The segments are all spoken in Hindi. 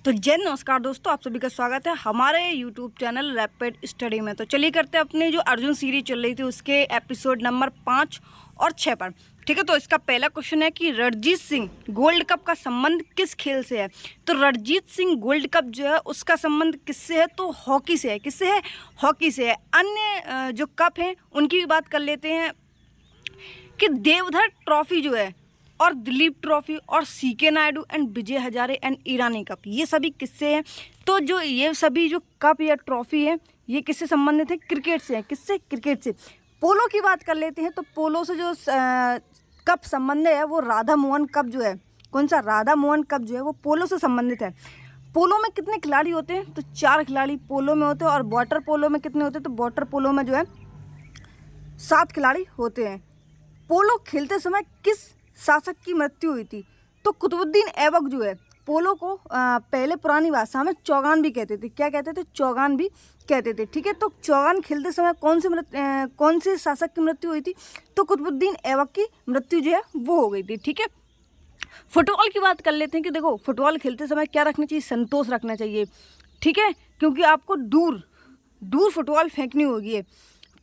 तो जय नमस्कार दोस्तों, आप सभी का स्वागत है हमारे यूट्यूब चैनल रैपिड स्टडी में। तो चलिए करते हैं अपनी जो अर्जुन सीरीज चल रही थी उसके एपिसोड नंबर 5 और 6 पर। ठीक है, तो इसका पहला क्वेश्चन है कि रणजीत सिंह गोल्ड कप का संबंध किस खेल से है। तो रणजीत सिंह गोल्ड कप जो है उसका संबंध किससे है, तो हॉकी से है। किससे है? हॉकी से है। अन्य जो कप हैं उनकी भी बात कर लेते हैं कि देवधर ट्रॉफी जो है और दिलीप ट्रॉफी और C K Naidu and Vijay Hazare and Irani cup, ये सभी किससे हैं। तो जो ये सभी जो कप या ट्रॉफी है ये किससे संबंधित है? क्रिकेट से है। किससे? क्रिकेट से। पोलो की बात कर लेते हैं तो पोलो से जो कप संबंध है वो राधा मोहन कप जो है, कौन सा? राधा मोहन कप जो है वो पोलो से संबंधित है। पोलो में कितने खिलाड़ी होते हैं? तो 4 खिलाड़ी पोलो में होते हैं। और वाटर पोलो में कितने होते हैं? तो वाटर पोलो में जो है 7 खिलाड़ी होते हैं। पोलो खेलते समय किस शासक की मृत्यु हुई थी? तो कुतुबुद्दीन ऐबक जो है पोलो को पहले पुरानी भाषा में चौगान भी कहते थे। क्या कहते थे? चौगान भी कहते थे। ठीक है, तो चौगान खेलते समय कौन से शासक की मृत्यु हुई थी? तो कुतुबुद्दीन ऐबक की मृत्यु जो है वो हो गई थी। ठीक है, फुटबॉल की बात कर लेते हैं कि देखो फुटबॉल खेलते समय क्या रखना चाहिए? संतोष रखना चाहिए। ठीक है, क्योंकि आपको दूर दूर फुटबॉल फेंकनी होगी है।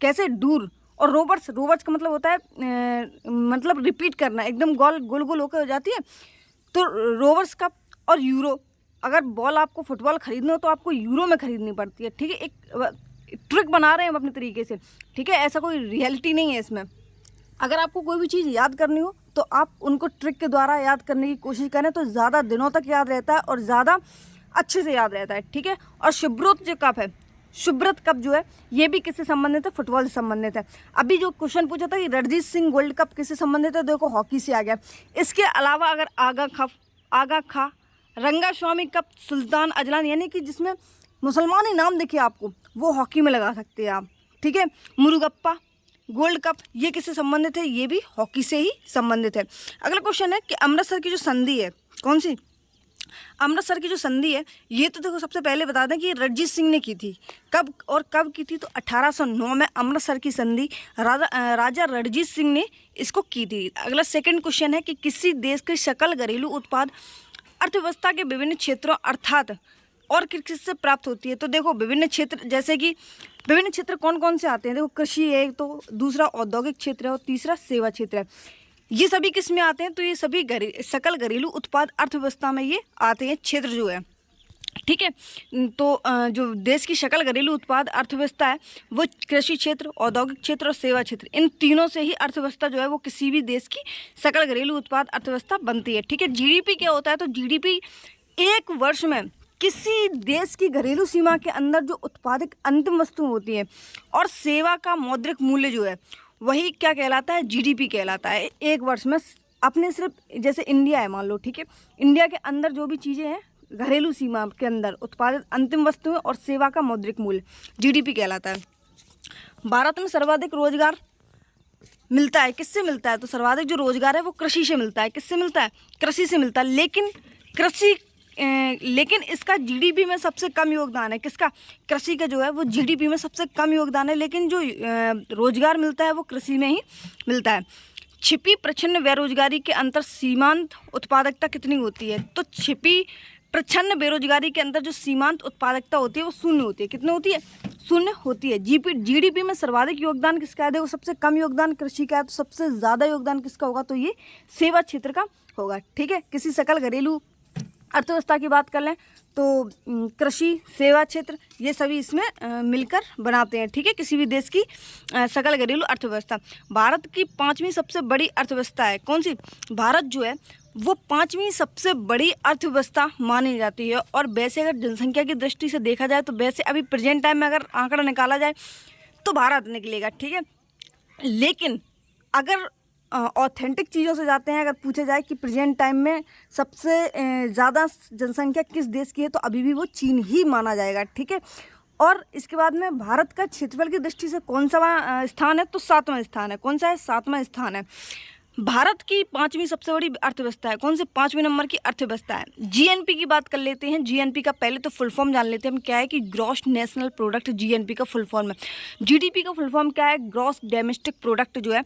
कैसे? दूर। और रोवर्स का मतलब होता है मतलब रिपीट करना, एकदम गोल गोल गोल होकर हो जाती है। तो रोवर्स कप और यूरो, अगर बॉल आपको फुटबॉल खरीदना हो तो आपको यूरो में खरीदनी पड़ती है। ठीक है, एक ट्रिक बना रहे हैं हम अपने तरीके से। ठीक है, ऐसा कोई रियलिटी नहीं है इसमें। अगर आपको कोई भी चीज़ याद करनी हो तो आप उनको ट्रिक के द्वारा याद करने की कोशिश करें तो ज़्यादा दिनों तक याद रहता है और ज़्यादा अच्छे से याद रहता है। ठीक है, और शुभ्रोत जो कप है, शुभ्रत कप जो है ये भी किससे संबंधित है? फुटबॉल से संबंधित है। अभी जो क्वेश्चन पूछा था कि रणजीत सिंह गोल्ड कप किससे संबंधित है, देखो हॉकी से आ गया। इसके अलावा अगर आगा खा रंगास्वामी कप, सुल्तान अजलान, यानी कि जिसमें मुसलमानी नाम दिखे आपको, वो हॉकी में लगा सकते हैं आप। ठीक है, मुरुगप्पा गोल्ड कप, ये किससे संबंधित है? ये भी हॉकी से ही संबंधित है। अगला क्वेश्चन है कि अमृतसर की जो संधि है, कौन सी? अमृतसर की जो संधि है ये तो देखो सबसे पहले बता दें कि रणजीत सिंह ने की थी। कब और कब की थी? तो 1809 में अमृतसर की संधि राजा रणजीत सिंह ने इसको की थी। अगला सेकंड क्वेश्चन है कि किसी देश के सकल घरेलू उत्पाद अर्थव्यवस्था के विभिन्न क्षेत्रों अर्थात और किससे प्राप्त होती है? तो देखो विभिन्न क्षेत्र, जैसे कि विभिन्न क्षेत्र कौन कौन से आते हैं? देखो कृषि है, तो दूसरा औद्योगिक क्षेत्र है और तीसरा सेवा क्षेत्र है। ये सभी किस में आते हैं? तो ये सभी सकल घरेलू उत्पाद अर्थव्यवस्था में ये आते हैं क्षेत्र जो है। ठीक है, तो जो देश की सकल घरेलू उत्पाद अर्थव्यवस्था है वो कृषि क्षेत्र, औद्योगिक क्षेत्र और सेवा क्षेत्र, इन तीनों से ही अर्थव्यवस्था जो है वो किसी भी देश की सकल घरेलू उत्पाद अर्थव्यवस्था बनती है। ठीक है, जीडीपी क्या होता है? तो जीडीपी एक वर्ष में किसी देश की घरेलू सीमा के अंदर जो उत्पादित अंतिम वस्तु होती है और सेवा का मौद्रिक मूल्य जो है वही क्या कहलाता है? जीडीपी कहलाता है। एक वर्ष में अपने सिर्फ जैसे इंडिया है मान लो, ठीक है, इंडिया के अंदर जो भी चीज़ें हैं घरेलू सीमा के अंदर उत्पादित अंतिम वस्तुएं और सेवा का मौद्रिक मूल्य जीडीपी कहलाता है। भारत में सर्वाधिक रोजगार मिलता है, किससे मिलता है? तो सर्वाधिक जो रोजगार है वो कृषि से मिलता है। किससे मिलता है? कृषि से मिलता है। लेकिन इसका जीडीपी में सबसे कम योगदान है। किसका? कृषि का जो है वो जीडीपी में सबसे कम योगदान है, लेकिन जो रोजगार मिलता है वो कृषि में ही मिलता है। छिपी प्रच्छन्न बेरोजगारी के अंतर सीमांत उत्पादकता कितनी होती है? तो छिपी प्रच्छन्न बेरोजगारी के अंदर जो सीमांत उत्पादकता होती है वो 0 होती है। कितनी होती है? 0 होती है। जीडीपी में सर्वाधिक योगदान किसका है? देखो सबसे कम योगदान कृषि का है, तो सबसे ज़्यादा योगदान किसका होगा? तो ये सेवा क्षेत्र का होगा। ठीक है, किसी सकल घरेलू अर्थव्यवस्था की बात कर लें तो कृषि, सेवा क्षेत्र, ये सभी इसमें मिलकर बनाते हैं। ठीक है, किसी भी देश की सकल घरेलू अर्थव्यवस्था। भारत की 5वीं सबसे बड़ी अर्थव्यवस्था है, कौन सी? भारत जो है वो 5वीं सबसे बड़ी अर्थव्यवस्था मानी जाती है। और वैसे अगर जनसंख्या की दृष्टि से देखा जाए तो वैसे अभी प्रेजेंट टाइम में अगर आंकड़ा निकाला जाए तो भारत निकलेगा। ठीक है, लेकिन अगर ऑथेंटिक चीज़ों से जाते हैं, अगर पूछा जाए कि प्रेजेंट टाइम में सबसे ज़्यादा जनसंख्या किस देश की है तो अभी भी वो चीन ही माना जाएगा। ठीक है, और इसके बाद में भारत का क्षेत्रफल की दृष्टि से कौन सा स्थान है? तो 7वां स्थान है। कौन सा है? 7वां स्थान है। भारत की 5वीं सबसे बड़ी अर्थव्यवस्था है, कौन से? 5वें नंबर की अर्थव्यवस्था है। जीएनपी की बात कर लेते हैं। जीएनपी का पहले तो फुल फॉर्म जान लेते हैं हम, क्या है कि ग्रॉस नेशनल प्रोडक्ट जीएनपी का फुल फॉर्म है। जीडीपी का फुल फॉर्म क्या है? ग्रॉस डोमेस्टिक प्रोडक्ट जो है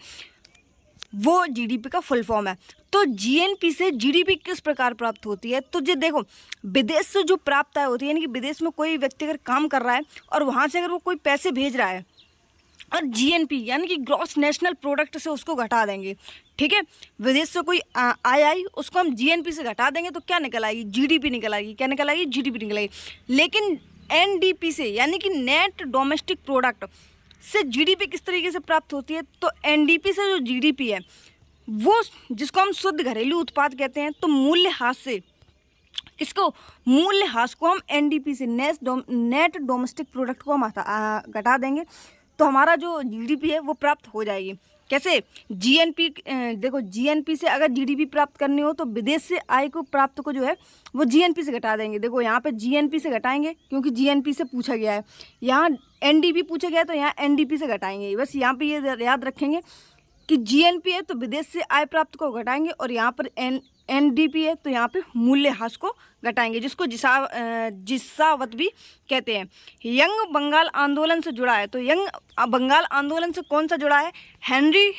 वो जीडीपी का फुल फॉर्म है। तो जीएनपी से जीडीपी किस प्रकार प्राप्त होती है? तो ये देखो, विदेश से जो प्राप्त आय होती है, यानी कि विदेश में कोई व्यक्ति अगर काम कर रहा है और वहाँ से अगर वो कोई पैसे भेज रहा है, और जीएनपी यानी कि ग्रॉस नेशनल प्रोडक्ट से उसको घटा देंगे, ठीक है। विदेश से कोई आय आई, उसको हम जीएनपी से घटा देंगे तो क्या निकल आएगी? जीडीपी निकल आएगी। क्या निकल आएगी? जीडीपी निकल आएगी। लेकिन एनडीपी से यानी कि नेट डोमेस्टिक प्रोडक्ट से जीडीपी किस तरीके से प्राप्त होती है? तो एनडीपी से जो जीडीपी है वो, जिसको हम शुद्ध घरेलू उत्पाद कहते हैं, तो मूल्यह्रास से किसको? मूल्यह्रास को हम एनडीपी से नेट डोमेस्टिक प्रोडक्ट को हम घटा देंगे तो हमारा जो जीडीपी है वो प्राप्त हो जाएगी। कैसे? जीएनपी, देखो जीएनपी से अगर जीडीपी प्राप्त करनी हो तो विदेश से आय को प्राप्त को जो है वो जीएनपी से घटा देंगे। देखो यहाँ पे जीएनपी से घटाएंगे क्योंकि जीएनपी से पूछा गया है, यहाँ एनडीपी पूछा गया है तो यहाँ एनडीपी से घटाएंगे। बस यहाँ पे ये याद रखेंगे कि जीएनपी है तो विदेश से आय प्राप्त को घटाएंगे, और यहाँ पर एनडीपी है तो यहाँ पे मूल्यह्रास को घटाएंगे, जिसको जिसावत भी कहते हैं। यंग बंगाल आंदोलन से जुड़ा है, तो यंग बंगाल आंदोलन से कौन सा जुड़ा है? हेनरी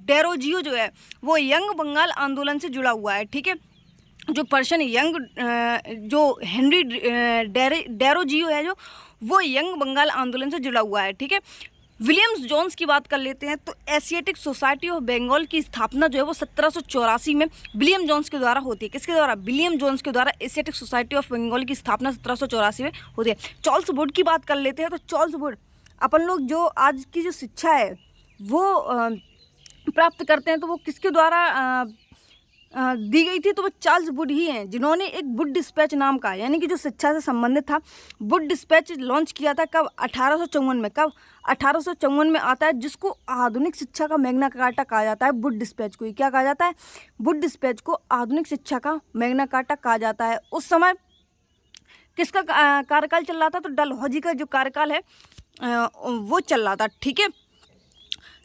डेरोजियो जो है वो यंग बंगाल आंदोलन से जुड़ा हुआ है, ठीक है। जो पर्सन यंग, जो हेनरी डेरोजियो है जो, वो यंग बंगाल आंदोलन से जुड़ा हुआ है, ठीक है। विलियम्स जोन्स की बात कर लेते हैं, तो एशियाटिक सोसाइटी ऑफ बंगाल की स्थापना जो है वो 1784 में विलियम जोन्स के द्वारा होती है। किसके द्वारा? विलियम जोन्स के द्वारा एशियाटिक सोसाइटी ऑफ बंगाल की स्थापना 1784 में होती है। चार्ल्स वुड की बात कर लेते हैं, तो चार्ल्स वुड, अपन लोग जो आज की जो शिक्षा है वो प्राप्त करते हैं तो वो किसके द्वारा दी गई थी? तो वो चार्ल्स वुड ही हैं, जिन्होंने एक वुड डिस्पैच नाम का, यानी कि जो शिक्षा से संबंधित था, वुड डिस्पैच लॉन्च किया था। कब? 1854 में। कब? 1854 में आता है, जिसको आधुनिक शिक्षा का मैग्ना कार्टा कहा जाता है। वुड डिस्पैच को क्या कहा जाता है? वुड डिस्पैच को आधुनिक शिक्षा का मैग्ना कार्टा कहा जाता है। उस समय किसका कार्यकाल चल रहा था? तो डलहौजी का जो कार्यकाल है वो चल रहा था, ठीक है।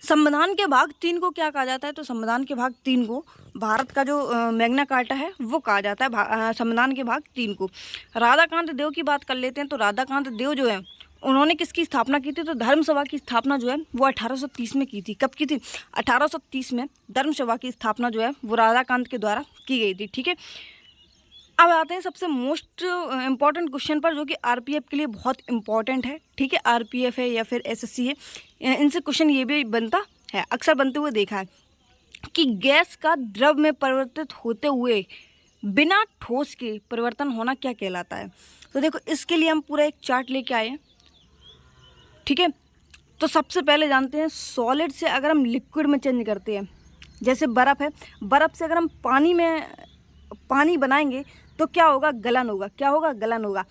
संविधान के भाग 3 को क्या कहा जाता है? तो संविधान के भाग 3 को भारत का जो मैग्ना कार्टा है वो कहा जाता है, संविधान के भाग 3 को। राधाकांत देव की बात कर लेते हैं, तो राधाकांत देव जो है उन्होंने किसकी स्थापना की थी? तो धर्म सभा की स्थापना जो है वो 1830 में की थी। कब की थी? 1830 में धर्म सभा की स्थापना जो है वो राधाकांत के द्वारा की गई थी, ठीक है। अब आते हैं सबसे मोस्ट इम्पॉर्टेंट क्वेश्चन पर, जो कि आरपीएफ के लिए बहुत इंपॉर्टेंट है, ठीक है। आरपीएफ है या फिर एसएससी है, इनसे क्वेश्चन ये भी बनता है, अक्सर बनते हुए देखा है कि गैस का द्रव में परिवर्तित होते हुए बिना ठोस के परिवर्तन होना क्या कहलाता है? तो देखो इसके लिए हम पूरा एक चार्ट लेके आए हैं, ठीक है। तो सबसे पहले जानते हैं, सॉलिड से अगर हम लिक्विड में चेंज करते हैं, जैसे बर्फ़ है, बर्फ़ से अगर हम पानी बनाएंगे तो क्या होगा? गलन होगा। क्या होगा? गलन होगा।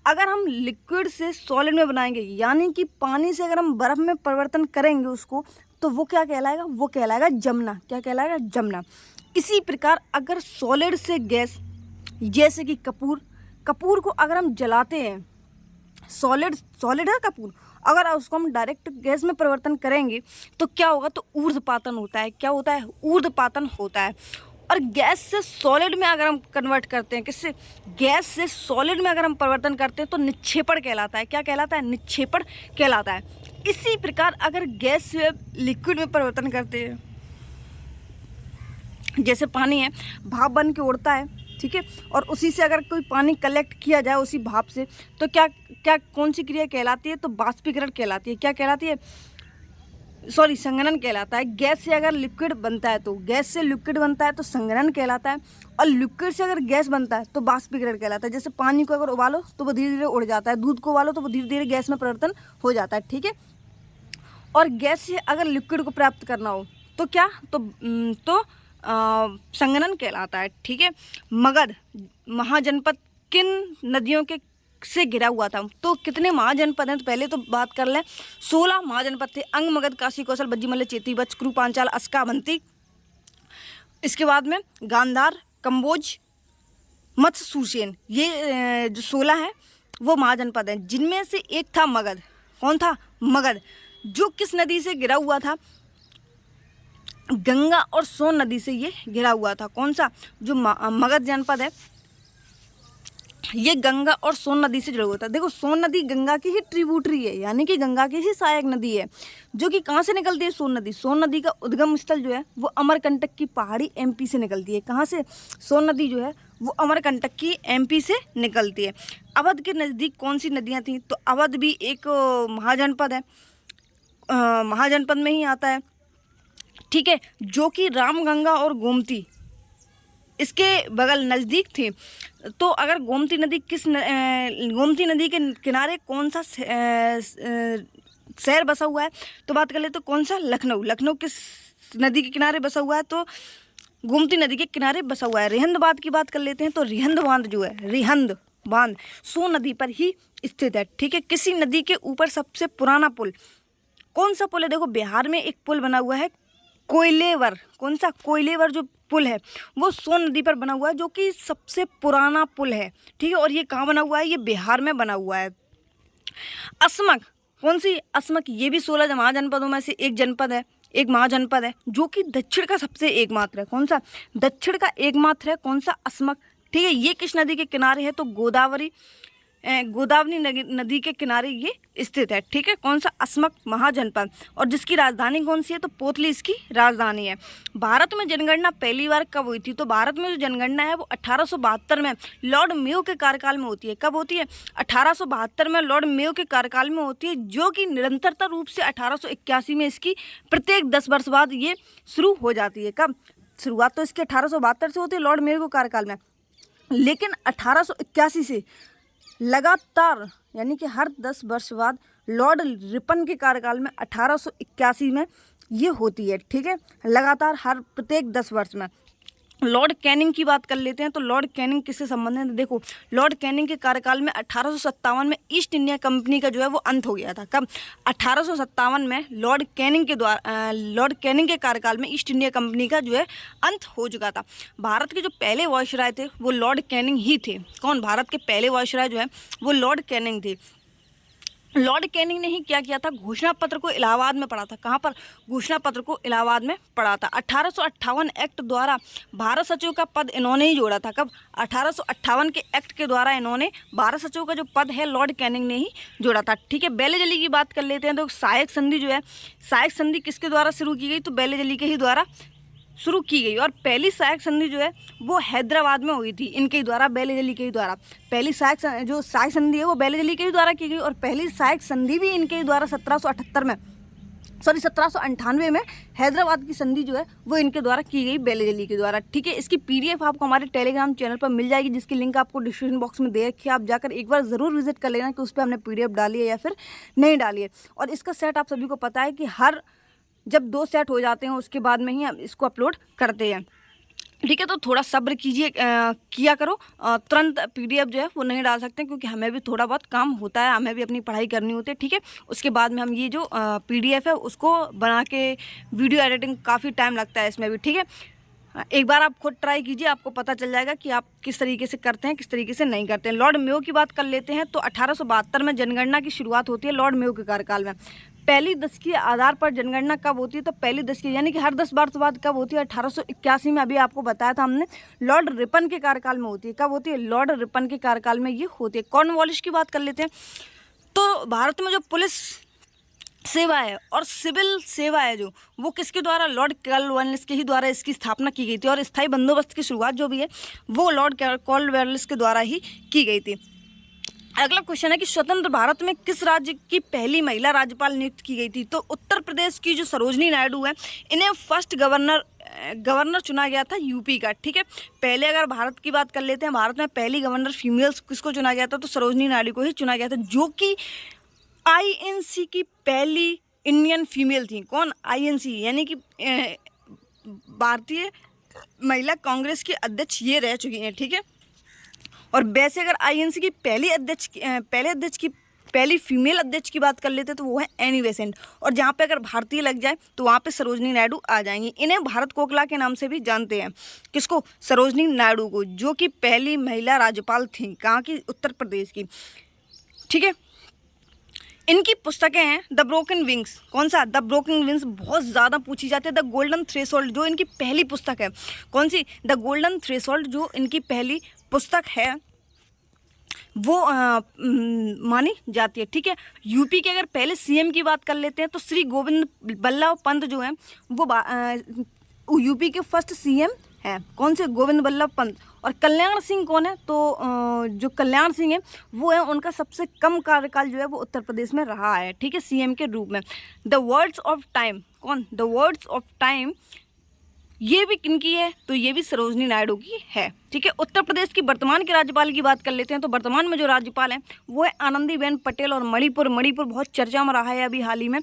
अगर हम लिक्विड से सॉलिड में बनाएंगे, यानी कि पानी से अगर हम बर्फ़ में परिवर्तन करेंगे उसको, तो वो क्या कहलाएगा? वो कहलाएगा जमना। क्या कहलाएगा? जमना। इसी प्रकार अगर सॉलिड से गैस, जैसे कि कपूर को अगर हम जलाते हैं, सॉलिड है कपूर, अगर उसको हम डायरेक्ट गैस में परिवर्तन करेंगे तो क्या होगा? तो ऊर्ध्वपातन होता है। क्या होता है? ऊर्ध्वपातन होता है। और गैस से सॉलिड में अगर हम कन्वर्ट करते हैं, किससे? गैस से सॉलिड में अगर हम परिवर्तन करते हैं तो निक्षेपण कहलाता है। क्या कहलाता है? निक्षेपण कहलाता है। इसी प्रकार अगर गैस से लिक्विड में परिवर्तन करते हैं, जैसे पानी है, भाप बन के उड़ता है, ठीक है, और उसी से अगर कोई पानी कलेक्ट किया जाए उसी भाप से, तो क्या कौन सी क्रिया कहलाती है? तो बाष्पीकरण कहलाती है। क्या कहलाती है? संघनन कहलाता है। गैस से अगर लिक्विड बनता है, तो गैस से लिक्विड बनता है तो संघनन कहलाता है, और लिक्विड से अगर गैस बनता है तो बाष्पीकरण कहलाता है। जैसे पानी को अगर उबालो तो वो धीरे धीरे उड़ जाता है, दूध को उबालो तो वो धीरे धीरे गैस में परिवर्तन हो जाता है, ठीक है। और गैस से अगर लिक्विड को प्राप्त करना हो तो क्या? तो संघनन कहलाता है, ठीक है। मगध महाजनपद किन नदियों के से घिरा हुआ था? तो कितने महाजनपद हैं? तो पहले तो बात कर लें, 16 महाजनपद थे। अंग, मगध, काशी, कौशल, बज्जीमल्ल, चेती, वत्स, कुरु, पांचाल, अस्का, अवंती। इसके बाद में गांधार, कंबोज, मत्स्य, सुरसेन, ये जो 16 है वो महाजनपद हैं, जिनमें से एक था मगध। कौन था? मगध, जो किस नदी से घिरा हुआ था? गंगा और सोन नदी से ये घिरा हुआ था। कौन सा? जो मगध जनपद है ये गंगा और सोन नदी से जुड़ा होता है। देखो सोन नदी गंगा की ही ट्रिब्यूटरी है, यानी कि गंगा की ही सहायक नदी है, जो कि कहाँ से निकलती है? सोन नदी का उद्गम स्थल जो है वो अमरकंटक की पहाड़ी एमपी से निकलती है। कहाँ से? सोन नदी जो है वो अमरकंटक की एमपी से निकलती है। अवध के नज़दीक कौन सी नदियाँ थीं? तो अवध भी एक महाजनपद है, महाजनपद में ही आता है, ठीक है, जो कि रामगंगा और गोमती इसके बगल नज़दीक थी। तो अगर गोमती नदी गोमती नदी के किनारे कौन सा शहर बसा हुआ है? तो बात कर ले तो कौन सा? लखनऊ किस नदी के किनारे बसा हुआ है? तो गोमती नदी के किनारे बसा हुआ है। रिहंद बांध की बात कर लेते हैं, तो रिहंद बांध जो है, रिहंद बांध सोन नदी पर ही स्थित है, ठीक है। किसी नदी के ऊपर सबसे पुराना पुल कौन सा पुल है? देखो बिहार में एक पुल बना हुआ है कोयलेवर। कौन सा? कोयलेवर जो पुल है वो सोन नदी पर बना हुआ है, जो कि सबसे पुराना पुल है, ठीक है। और ये कहाँ बना हुआ है? ये बिहार में बना हुआ है। असमक, कौन सी? असमक, ये भी 16 महाजनपदों में से एक महाजनपद है, जो कि दक्षिण का सबसे एकमात्र है। कौन सा? दक्षिण का एकमात्र है। कौन सा? असमक, ठीक है। ये किस नदी के किनारे है? तो गोदावरी नदी के किनारे ये स्थित है, ठीक है। कौन सा? असमक महाजनपद। और जिसकी राजधानी कौन सी है? तो पोतली इसकी राजधानी है। भारत में जनगणना पहली बार कब हुई थी? तो भारत में जो जनगणना है वो 1872 में लॉर्ड मेयो के कार्यकाल में होती है। कब होती है? 1872 में लॉर्ड मेयो के कार्यकाल में होती है, जो कि निरंतरता रूप से 1881 में इसकी प्रत्येक 10 वर्ष बाद ये शुरू हो जाती है। कब? शुरुआत तो इसकी 1872 से होती है लॉर्ड मेयो के कार्यकाल में, लेकिन 1881 से लगातार, यानी कि हर 10 वर्ष बाद लॉर्ड रिपन के कार्यकाल में 1881 में ये होती है, ठीक है, लगातार हर प्रत्येक 10 वर्ष में। लॉर्ड कैनिंग की बात कर लेते हैं, तो लॉर्ड कैनिंग किससे संबंधित है? देखो लॉर्ड कैनिंग के कार्यकाल में 1857 में ईस्ट इंडिया कंपनी का जो है वो अंत हो गया था। कब? 1857 में लॉर्ड कैनिंग के कार्यकाल में ईस्ट इंडिया कंपनी का जो है अंत हो चुका था। भारत के जो पहले वायसराय थे वो लॉर्ड कैनिंग ही थे। कौन? भारत के पहले वायसराय जो है वो लॉर्ड कैनिंग थे। लॉर्ड कैनिंग ने ही क्या किया था? घोषणा पत्र को इलाहाबाद में पढ़ा था। कहाँ पर? घोषणा पत्र को इलाहाबाद में पढ़ा था। 1858 एक्ट द्वारा भारत सचिव का पद इन्होंने ही जोड़ा था। कब? 1858 के एक्ट के द्वारा इन्होंने भारत सचिव का जो पद है लॉर्ड कैनिंग ने ही जोड़ा था, ठीक है। बेलेजली की बात कर लेते हैं, तो सहायक संधि जो है, सहायक संधि किसके द्वारा शुरू की गई? तो बेलेजली के ही द्वारा शुरू की गई। और पहली सहायक संधि जो है वो हैदराबाद में हुई थी, इनके द्वारा, बेलेजली के ही द्वारा। पहली सहायक संधि है वो बेलेजली के ही द्वारा की गई, और पहली सहायक संधि भी इनके ही द्वारा 1798 में हैदराबाद की संधि जो है वो इनके द्वारा की गई, बेलेजली के द्वारा, ठीक है। इसकी PDF आपको हमारे टेलीग्राम चैनल पर मिल जाएगी, जिसकी लिंक आपको डिस्क्रिप्शन बॉक्स में दे रखी है। आप जाकर एक बार ज़रूर विजिट कर लेना कि उस पर हमने PDF डाली है या फिर नहीं डाली है। और इसका सेट आप सभी को पता है कि जब 2 सेट हो जाते हैं उसके बाद में ही हम इसको अपलोड करते हैं, ठीक है। तो थोड़ा सब्र किया करो, तुरंत PDF जो है वो नहीं डाल सकते, क्योंकि हमें भी थोड़ा बहुत काम होता है, हमें भी अपनी पढ़ाई करनी होती है, ठीक है। उसके बाद में हम ये जो PDF है उसको बना के, वीडियो एडिटिंग काफ़ी टाइम लगता है इसमें भी, ठीक है। एक बार आप खुद ट्राई कीजिए, आपको पता चल जाएगा कि आप किस तरीके से करते हैं, किस तरीके से नहीं करते हैं। लॉर्ड मेयो की बात कर लेते हैं, तो 1872 में जनगणना की शुरुआत होती है लॉर्ड मेयो के कार्यकाल में। पहली दशकीय आधार पर जनगणना कब होती है? तो पहली दशकीय यानी कि हर 10 वर्ष बाद कब होती है? 1881 में, अभी आपको बताया था हमने, लॉर्ड रिपन के कार्यकाल में होती है। कब होती है? लॉर्ड रिपन के कार्यकाल में ये होती है। कॉर्नवालिस की बात कर लेते हैं, तो भारत में जो पुलिस सेवा है और सिविल सेवा है जो, वो किसके द्वारा? लॉर्ड कॉर्नवालिस के ही द्वारा इसकी स्थापना की गई थी। और स्थायी बंदोबस्त की शुरुआत जो भी है वो लॉर्ड कॉर्नवालिस के द्वारा ही की गई थी। अगला क्वेश्चन है कि स्वतंत्र भारत में किस राज्य की पहली महिला राज्यपाल नियुक्त की गई थी? तो उत्तर प्रदेश की जो सरोजनी नायडू है, इन्हें फर्स्ट गवर्नर चुना गया था यूपी का, ठीक है। पहले अगर भारत की बात कर लेते हैं, भारत में पहली गवर्नर फीमेल्स किसको चुना गया था? तो सरोजनी नायडू को ही चुना गया था, जो कि INC की पहली इंडियन फीमेल थी। कौन? INC यानी कि भारतीय महिला कांग्रेस की अध्यक्ष ये रह चुकी हैं, ठीक है। और वैसे अगर INC की पहली फीमेल अध्यक्ष की बात कर लेते हैं तो वो है एनी बेसेंट। और जहाँ पे अगर भारतीय लग जाए तो वहाँ पे सरोजनी नायडू आ जाएंगी। इन्हें भारत कोकला के नाम से भी जानते हैं। किसको? सरोजनी नायडू को, जो कि पहली महिला राज्यपाल थी। कहाँ की? उत्तर प्रदेश की, ठीक है। इनकी पुस्तकें हैं द ब्रोकन विंग्स। कौन सा? द ब्रोकन विंग्स बहुत ज़्यादा पूछी जाती है। द गोल्डन थ्रेशोल्ड जो इनकी पहली पुस्तक है, कौन सी? द गोल्डन थ्रेशोल्ड जो इनकी पहली पुस्तक है वो मानी जाती है। ठीक है, यूपी के अगर पहले सीएम की बात कर लेते हैं तो श्री गोविंद बल्लभ पंत जो हैं वो यूपी के फर्स्ट सीएम हैं। कौन से? गोविंद बल्लभ पंत। और कल्याण सिंह कौन है? तो जो कल्याण सिंह है वो है, उनका सबसे कम कार्यकाल जो है वो उत्तर प्रदेश में रहा है। ठीक है, सीएम के रूप में। द वर्ड्स ऑफ टाइम, कौन? द वर्ड्स ऑफ टाइम, ये भी किनकी है? तो ये भी सरोजनी नायडू की है। ठीक है, उत्तर प्रदेश की वर्तमान के राज्यपाल की बात कर लेते हैं तो वर्तमान में जो राज्यपाल हैं वो है आनंदीबेन पटेल। और मणिपुर बहुत चर्चा में रहा है अभी हाल ही में।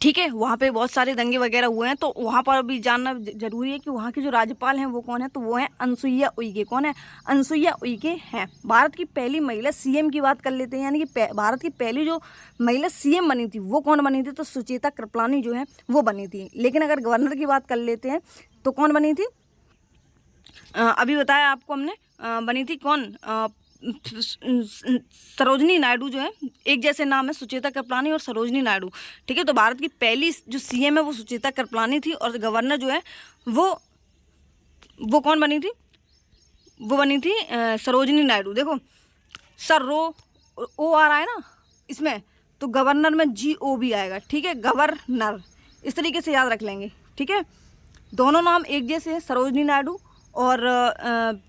ठीक है, वहाँ पे बहुत सारे दंगे वगैरह हुए हैं, तो वहाँ पर भी जानना जरूरी है कि वहाँ के जो राज्यपाल हैं वो कौन है। तो वो हैं अनसुईया उइके। कौन है? अनसुईया उइके हैं। भारत की पहली महिला सीएम की बात कर लेते हैं, यानी कि भारत की पहली जो महिला सीएम बनी थी वो कौन बनी थी? तो सुचेता कृपलानी जो है वो बनी थी। लेकिन अगर गवर्नर की बात कर लेते हैं तो कौन बनी थी? अभी बताया आपको हमने, बनी थी कौन? सरोजनी नायडू जो है, एक जैसे नाम है, सुचेता कृपलानी और सरोजनी नायडू। ठीक है, तो भारत की पहली जो सीएम है वो सुचेता कृपलानी थी और गवर्नर जो है वो कौन बनी थी? वो बनी थी सरोजनी नायडू। देखो सर ओ आ रहा है ना इसमें, तो गवर्नर में GO भी आएगा। ठीक है, गवर्नर, इस तरीके से याद रख लेंगे। ठीक है, दोनों नाम एक जैसे हैं, सरोजनी नायडू और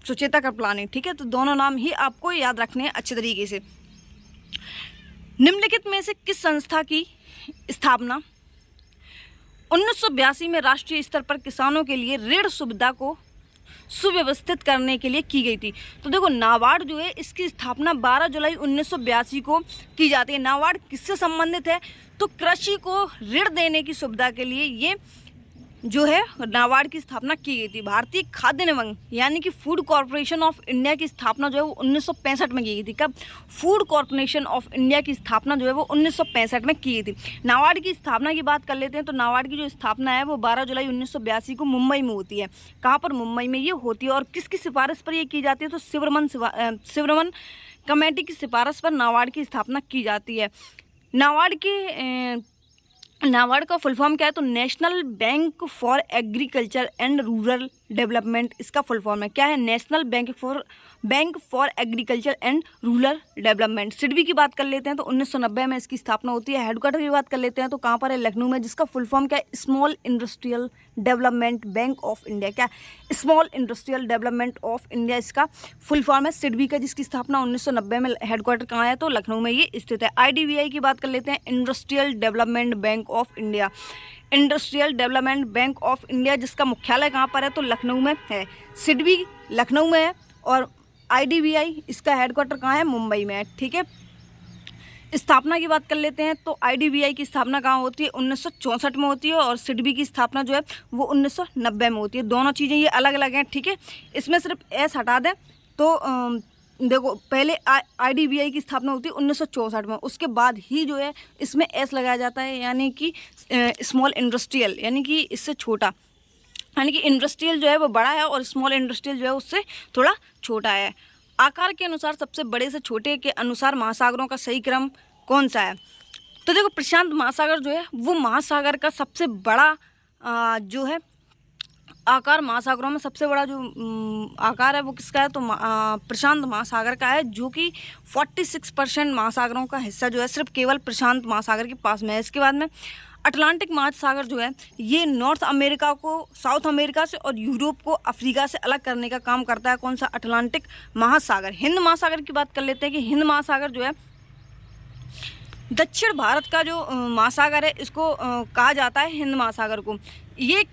सुचेता कृपलानी। ठीक है, तो दोनों नाम ही आपको याद रखने हैं अच्छे तरीके से। निम्नलिखित में से किस संस्था की स्थापना 1982 में राष्ट्रीय स्तर पर किसानों के लिए ऋण सुविधा को सुव्यवस्थित करने के लिए की गई थी? तो देखो नाबार्ड जो है इसकी स्थापना 12 जुलाई 1982 को की जाती है। नाबार्ड किससे संबंधित है? तो कृषि को ऋण देने की सुविधा के लिए ये जो है नाबार्ड की स्थापना की गई थी। भारतीय खाद्य निगम यानी कि फूड कॉरपोरेशन ऑफ इंडिया की स्थापना जो है वो 1965 में की गई थी। कब? फूड कॉरपोरेशन ऑफ इंडिया की स्थापना जो है वो 1965 में की गई थी। नाबार्ड की स्थापना की बात कर लेते हैं तो नाबार्ड की जो स्थापना है वो 12 जुलाई 1982 को मुंबई में होती है। कहाँ पर? मुंबई में ये होती है। और किसकी सिफारिश पर ये की जाती है? तो सिबरमन कमेटी की सिफारिश पर नाबार्ड की स्थापना की जाती है। नाबार्ड का फुल फॉर्म क्या है? तो national bank for agriculture and rural development इसका फुल फॉर्म है। क्या है? National bank for agriculture and rural development. SIDBI की बात कर लेते हैं तो 1990 में इसकी स्थापना होती है। हेडक्वार्टर की बात कर लेते हैं तो कहाँ पर है? लखनऊ में, जिसका फुल फॉर्म क्या है? Small industrial development bank of India. क्या? Small industrial development of India इसका फुल फॉर्म है सिडबी का, जिसकी स्थापना 1990 में। हेडक्वार्टर कहाँ है? तो लखनऊ में ये स्थित है। IDBI की बात कर लेते हैं, industrial development bank of India. Industrial development bank of India जिसका मुख्यालय कहाँ पर है? तो लखनऊ में है। सिडबी लखनऊ में है और IDBI इसका हेडक्वार्टर कहाँ है? मुंबई में है। ठीक है, स्थापना की बात कर लेते हैं तो IDBI की स्थापना कहाँ होती है? 1964 में होती है और सिडबी की स्थापना जो है वो 1990 में होती है। दोनों चीज़ें ये अलग अलग हैं। ठीक है, इसमें सिर्फ S हटा दें तो देखो पहले IDBI की स्थापना होती है 1964 में, उसके बाद ही जो है इसमें S लगाया जाता है, यानी कि स्मॉल इंडस्ट्रियल, यानी कि इससे छोटा, यानी कि इंडस्ट्रियल जो है वो बड़ा है और स्मॉल इंडस्ट्रियल जो है उससे थोड़ा छोटा है। आकार के अनुसार सबसे बड़े से छोटे के अनुसार महासागरों का सही क्रम कौन सा है? तो देखो प्रशांत महासागर जो है वो महासागर का सबसे बड़ा जो है आकार, महासागरों में सबसे बड़ा जो आकार है वो किसका है? तो प्रशांत महासागर का है, जो कि 46% महासागरों का हिस्सा जो है सिर्फ केवल प्रशांत महासागर के पास में है। इसके बाद में अटलांटिक महासागर जो है ये नॉर्थ अमेरिका को साउथ अमेरिका से और यूरोप को अफ्रीका से अलग करने का काम करता है। कौन सा? अटलांटिक महासागर। हिंद महासागर की बात कर लेते हैं कि हिंद महासागर जो है दक्षिण भारत का जो महासागर है इसको कहा जाता है हिंद महासागर को। ये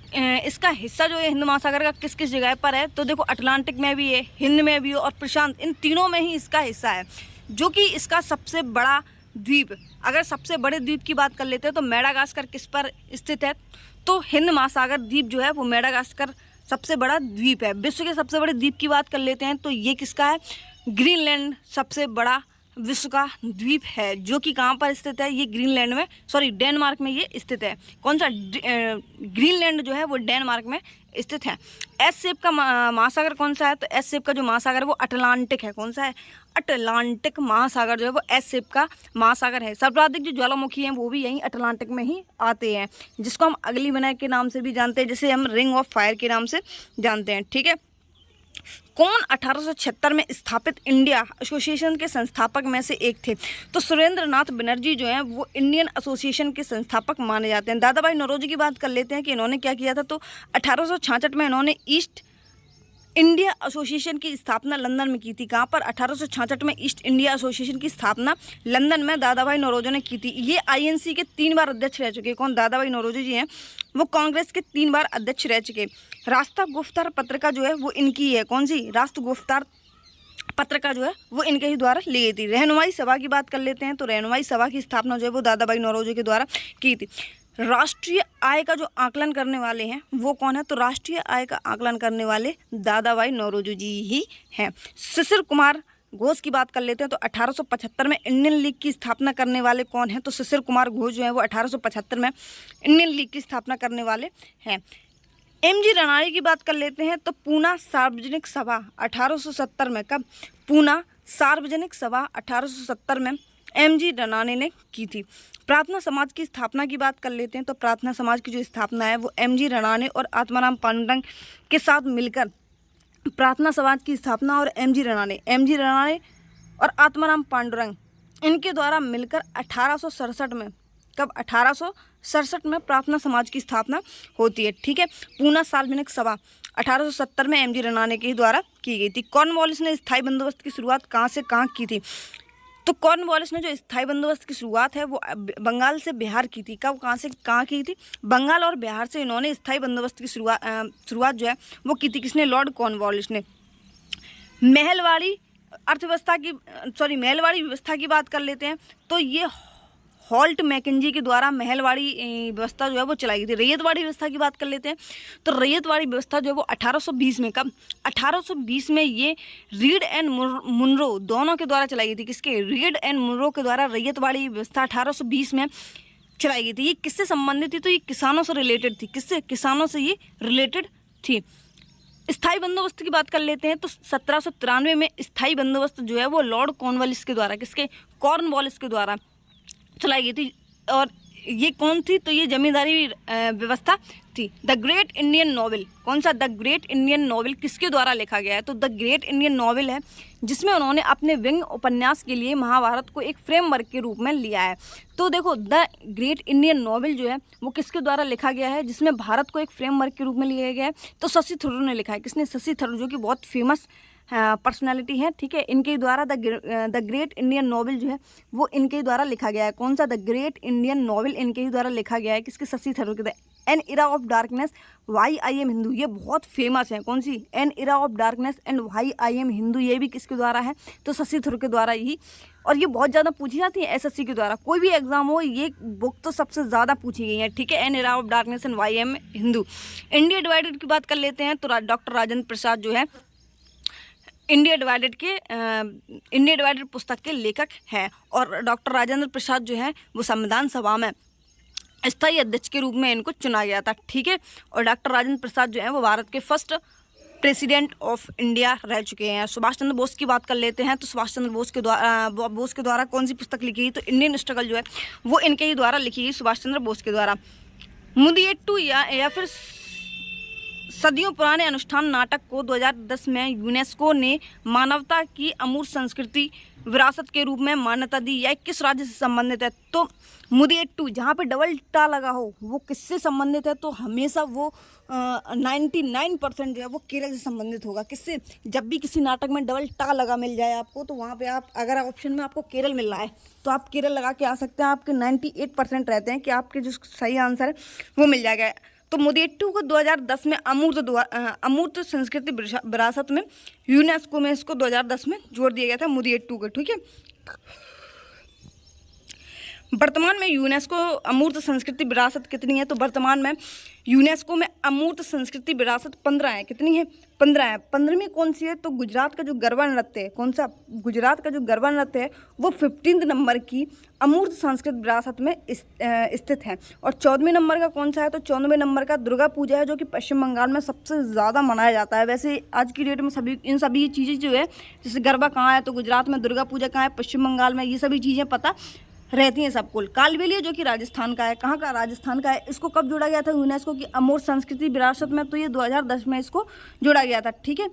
इसका हिस्सा जो है हिंद महासागर का किस किस जगह पर है? तो देखो अटलांटिक में भी है, हिंद में भी है और प्रशांत, इन तीनों में ही इसका हिस्सा है, जो कि इसका सबसे बड़ा द्वीप। अगर सबसे बड़े द्वीप की बात कर लेते हैं तो मेडागास्कर किस पर स्थित है? तो हिंद महासागर द्वीप जो है वो मेडागास्कर सबसे बड़ा द्वीप है। विश्व के सबसे बड़े द्वीप की बात कर लेते हैं तो ये किसका है? ग्रीनलैंड सबसे बड़ा विश्व का द्वीप है, जो कि कहाँ पर स्थित है? ये ग्रीनलैंड में, सॉरी डेनमार्क में ये स्थित है। कौन सा? ग्रीनलैंड जो है वो डेनमार्क में स्थित है। एस शेप का महासागर कौन सा है? तो एस शेप का जो महासागर है वो अटलांटिक है। कौन सा है? अटलांटिक महासागर जो है वो एस शेप का महासागर है। सर्वाधिक जो ज्वालामुखी हैं वो भी यहीं अटलांटिक में ही आते हैं, जिसको हम अगली विनायक के नाम से भी जानते हैं, जिसे हम रिंग ऑफ फायर के नाम से जानते हैं। ठीक है, कौन 1876 में स्थापित इंडिया एसोसिएशन के संस्थापक में से एक थे? तो सुरेंद्र नाथ बनर्जी जो हैं वो इंडियन एसोसिएशन के संस्थापक माने जाते हैं। दादा भाई नौरोजी की बात कर लेते हैं कि इन्होंने क्या किया था। तो 1866 में इन्होंने ईस्ट इंडिया एसोसिएशन की स्थापना लंदन में की थी। कहाँ पर? 1866 में ईस्ट इंडिया एसोसिएशन की स्थापना लंदन में दादा भाई नौरोजी ने की थी। ये आईएनसी के 3 बार अध्यक्ष रह चुके। कौन? दादा भाई नौरोजी जी हैं, वो कांग्रेस के 3 बार अध्यक्ष रह चुके। रास्ता गुफ्तार पत्रिका जो है वो इनकी है। कौन सी? राष्ट्र गुफ्तार पत्रिका जो है वो इनके ही द्वारा ली गई थी। रहनुमाई सभा की बात कर लेते हैं। तो रहनुमाई सभा की स्थापना जो है वो दादा भाई नौरोजी के द्वारा की थी। राष्ट्रीय आय का जो आकलन करने वाले हैं वो कौन है? तो राष्ट्रीय आय का आकलन करने वाले दादा भाई नौरोजी जी ही हैं। शिशिर कुमार घोष की बात कर लेते हैं। तो 1875 में इंडियन लीग की स्थापना करने वाले कौन हैं? तो शिशिर कुमार घोष जो है वो 1875 में इंडियन लीग की स्थापना करने वाले हैं। एमजी रनाड़ी की बात कर लेते हैं। तो पूना सार्वजनिक सभा 1870 में, कब? पूना सार्वजनिक सभा 1870 में एमजी रनाड़े ने की थी। प्रार्थना समाज की स्थापना की बात कर लेते हैं। तो प्रार्थना समाज की जो स्थापना है वो एमजी रनाड़े और आत्माराम पांडुरंग के साथ मिलकर प्रार्थना समाज की स्थापना, और एमजी रनाड़े और आत्माराम पांडुरंग इनके द्वारा मिलकर 1867 में, कब? 1867 में प्रार्थना समाज की स्थापना होती है। ठीक है। पूना सार्वजनिक सभा 1870 में एमजी रनाड़े के द्वारा की गई थी। कॉर्नवालिस ने स्थायी बंदोबस्त की शुरुआत कहाँ से कहाँ की थी? तो कॉर्नवालिस ने जो स्थायी बंदोबस्त की शुरुआत है वो बंगाल से बिहार की थी। कब? कहाँ से कहाँ की थी? बंगाल और बिहार से इन्होंने स्थायी बंदोबस्त की शुरुआत जो है वो की थी। किसने? लॉर्ड कॉर्नवालिस ने। महलवाड़ी व्यवस्था की बात कर लेते हैं। तो ये हॉल्ट मैकेंजी के द्वारा महलवाड़ी व्यवस्था जो है वो चलाई गई थी। रैयतवाड़ी व्यवस्था की बात कर लेते हैं। तो रैयतवाड़ी व्यवस्था जो है वो 1820 में, कब? 1820 में ये रीड एंड मुनरो दोनों के द्वारा चलाई गई थी। किसके? रीड एंड मुनरो के द्वारा रैयतवाड़ी व्यवस्था 1820 में चलाई गई थी। ये किससे संबंधित थी? तो ये किसानों से रिलेटेड थी। किससे? किसानों से ये रिलेटेड थी। स्थायी बंदोबस्त की बात कर लेते हैं। तो 1793 में स्थायी बंदोबस्त जो है वो लॉर्ड कॉर्नवालिस के द्वारा, किसके? कॉर्नवालिस के द्वारा चलाई गई थी। और ये कौन थी? तो ये जमींदारी व्यवस्था थी। द ग्रेट इंडियन नॉवेल, कौन सा? द ग्रेट इंडियन नॉवेल किसके द्वारा लिखा गया है? तो द ग्रेट इंडियन नॉवेल है जिसमें उन्होंने अपने व्यंग्य उपन्यास के लिए महाभारत को एक फ्रेमवर्क के रूप में लिया है। तो देखो, द ग्रेट इंडियन नॉवेल जो है वो किसके द्वारा लिखा गया है जिसमें भारत को एक फ्रेमवर्क के रूप में लिया गया है? तो शशि थरूर ने लिखा है। किसने? शशि थरूर, जो कि बहुत फेमस पर्सनैलिटी है। ठीक है। इनके द्वारा द ग्रेट इंडियन नॉवेल जो है वो इनके द्वारा लिखा गया है। कौन सा? द ग्रेट इंडियन नॉवेल इनके ही द्वारा लिखा गया है। किसके? शशि थरूर के द्वारा। An era of darkness why I am Hindu, ये बहुत फेमस है। कौन सी? An era of darkness and why I am Hindu, ये भी किसके द्वारा है? तो शशि थरूर के द्वारा ही। और ये बहुत ज़्यादा पूछी जाती है एसएससी के द्वारा। कोई भी एग्जाम हो, ये बुक तो सबसे ज़्यादा पूछी गई है। ठीक है। An era of darkness and why am Hindu. India divided की बात कर लेते हैं। तो डॉक्टर राजेंद्र प्रसाद जो है इंडिया डिवाइडेड पुस्तक के लेखक हैं। और डॉक्टर राजेंद्र प्रसाद जो है वो संविधान सभा में स्थायी अध्यक्ष के रूप में इनको चुना गया था। ठीक है। और डॉक्टर राजेंद्र प्रसाद जो है वो भारत के फर्स्ट प्रेसिडेंट ऑफ इंडिया रह चुके हैं। सुभाष चंद्र बोस की बात कर लेते हैं। तो सुभाष चंद्र बोस के द्वारा कौन सी पुस्तक लिखी गई? तो इंडियन स्ट्रगल जो है वो इनके ही द्वारा लिखी गई, सुभाष चंद्र बोस के द्वारा। मुदियट्टू या फिर सदियों पुराने अनुष्ठान नाटक को 2010 में यूनेस्को ने मानवता की अमूर्त संस्कृति विरासत के रूप में मान्यता दी। यह किस राज्य से संबंधित है? तो मुदियट्टू, जहाँ पे डबल टा लगा हो, वो किससे संबंधित है? तो हमेशा वो 99% जो है वो केरल से संबंधित होगा। किससे? जब भी किसी नाटक में डबल टा लगा मिल जाए आपको, तो वहाँ पे आप, अगर ऑप्शन में आपको केरल मिल रहा है तो आप केरल लगा के आ सकते हैं। आपके 98% रहते हैं कि आपके जो सही आंसर है वो मिल जाएगा। तो मुदियट्टू को 2010 में अमूर्त संस्कृति विरासत में यूनेस्को में इसको 2010 में जोड़ दिया गया था मुदियट्टू को। ठीक है। वर्तमान में यूनेस्को अमूर्त संस्कृति विरासत कितनी है? तो वर्तमान में यूनेस्को में अमूर्त संस्कृति विरासत 15 है। कितनी है? 15 है। 15वीं कौन सी है? तो गुजरात का जो गरबा नृत्य है। कौन सा? गुजरात का जो गरबा नृत्य है वो 15 नंबर की अमूर्त संस्कृत विरासत में स्थित है। और 14वें नंबर का कौन सा है? तो 14वें नंबर का दुर्गा पूजा है, जो कि पश्चिम बंगाल में सबसे ज़्यादा मनाया जाता है। वैसे आज की डेट में इन सभी चीज़ें जो है, जैसे गरबा कहाँ है तो गुजरात में, दुर्गा पूजा कहाँ है पश्चिम बंगाल में, ये सभी चीज़ें पता रहती हैं सबको। कालबेलिया जो कि राजस्थान का है, कहाँ का? राजस्थान का है। इसको कब जोड़ा गया था यूनेस्को की अमूर्त संस्कृति विरासत में? तो ये 2010 में इसको जोड़ा गया था। ठीक है।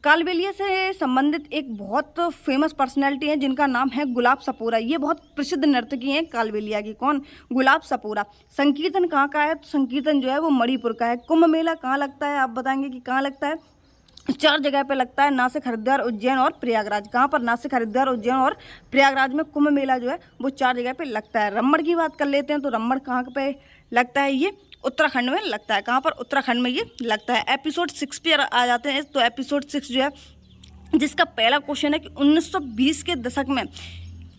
कालबेलिया से संबंधित एक बहुत फेमस पर्सनैलिटी है जिनका नाम है गुलाब सपोरा। ये बहुत प्रसिद्ध नर्तकी हैं कालबेलिया की। कौन? गुलाब सपोरा। संकीर्तन कहाँ का है? तो संकीर्तन जो है वो मणिपुर का है। कुंभ मेला कहाँ लगता है? आप बताएंगे कि कहाँ लगता है? 4 जगह पे लगता है, नासिक, हरिद्वार, उज्जैन और प्रयागराज। कहाँ पर? नासिक, हरिद्वार, उज्जैन और प्रयागराज में कुंभ मेला जो है वो 4 जगह पे लगता है। रम्मड़ की बात कर लेते हैं तो रम्मड़ कहाँ पे लगता है? ये उत्तराखंड में लगता है। कहाँ पर? उत्तराखंड में ये लगता है। एपिसोड 6 पे आ जाते हैं। तो एपिसोड 6 जो है जिसका पहला क्वेश्चन है कि 1920 के दशक में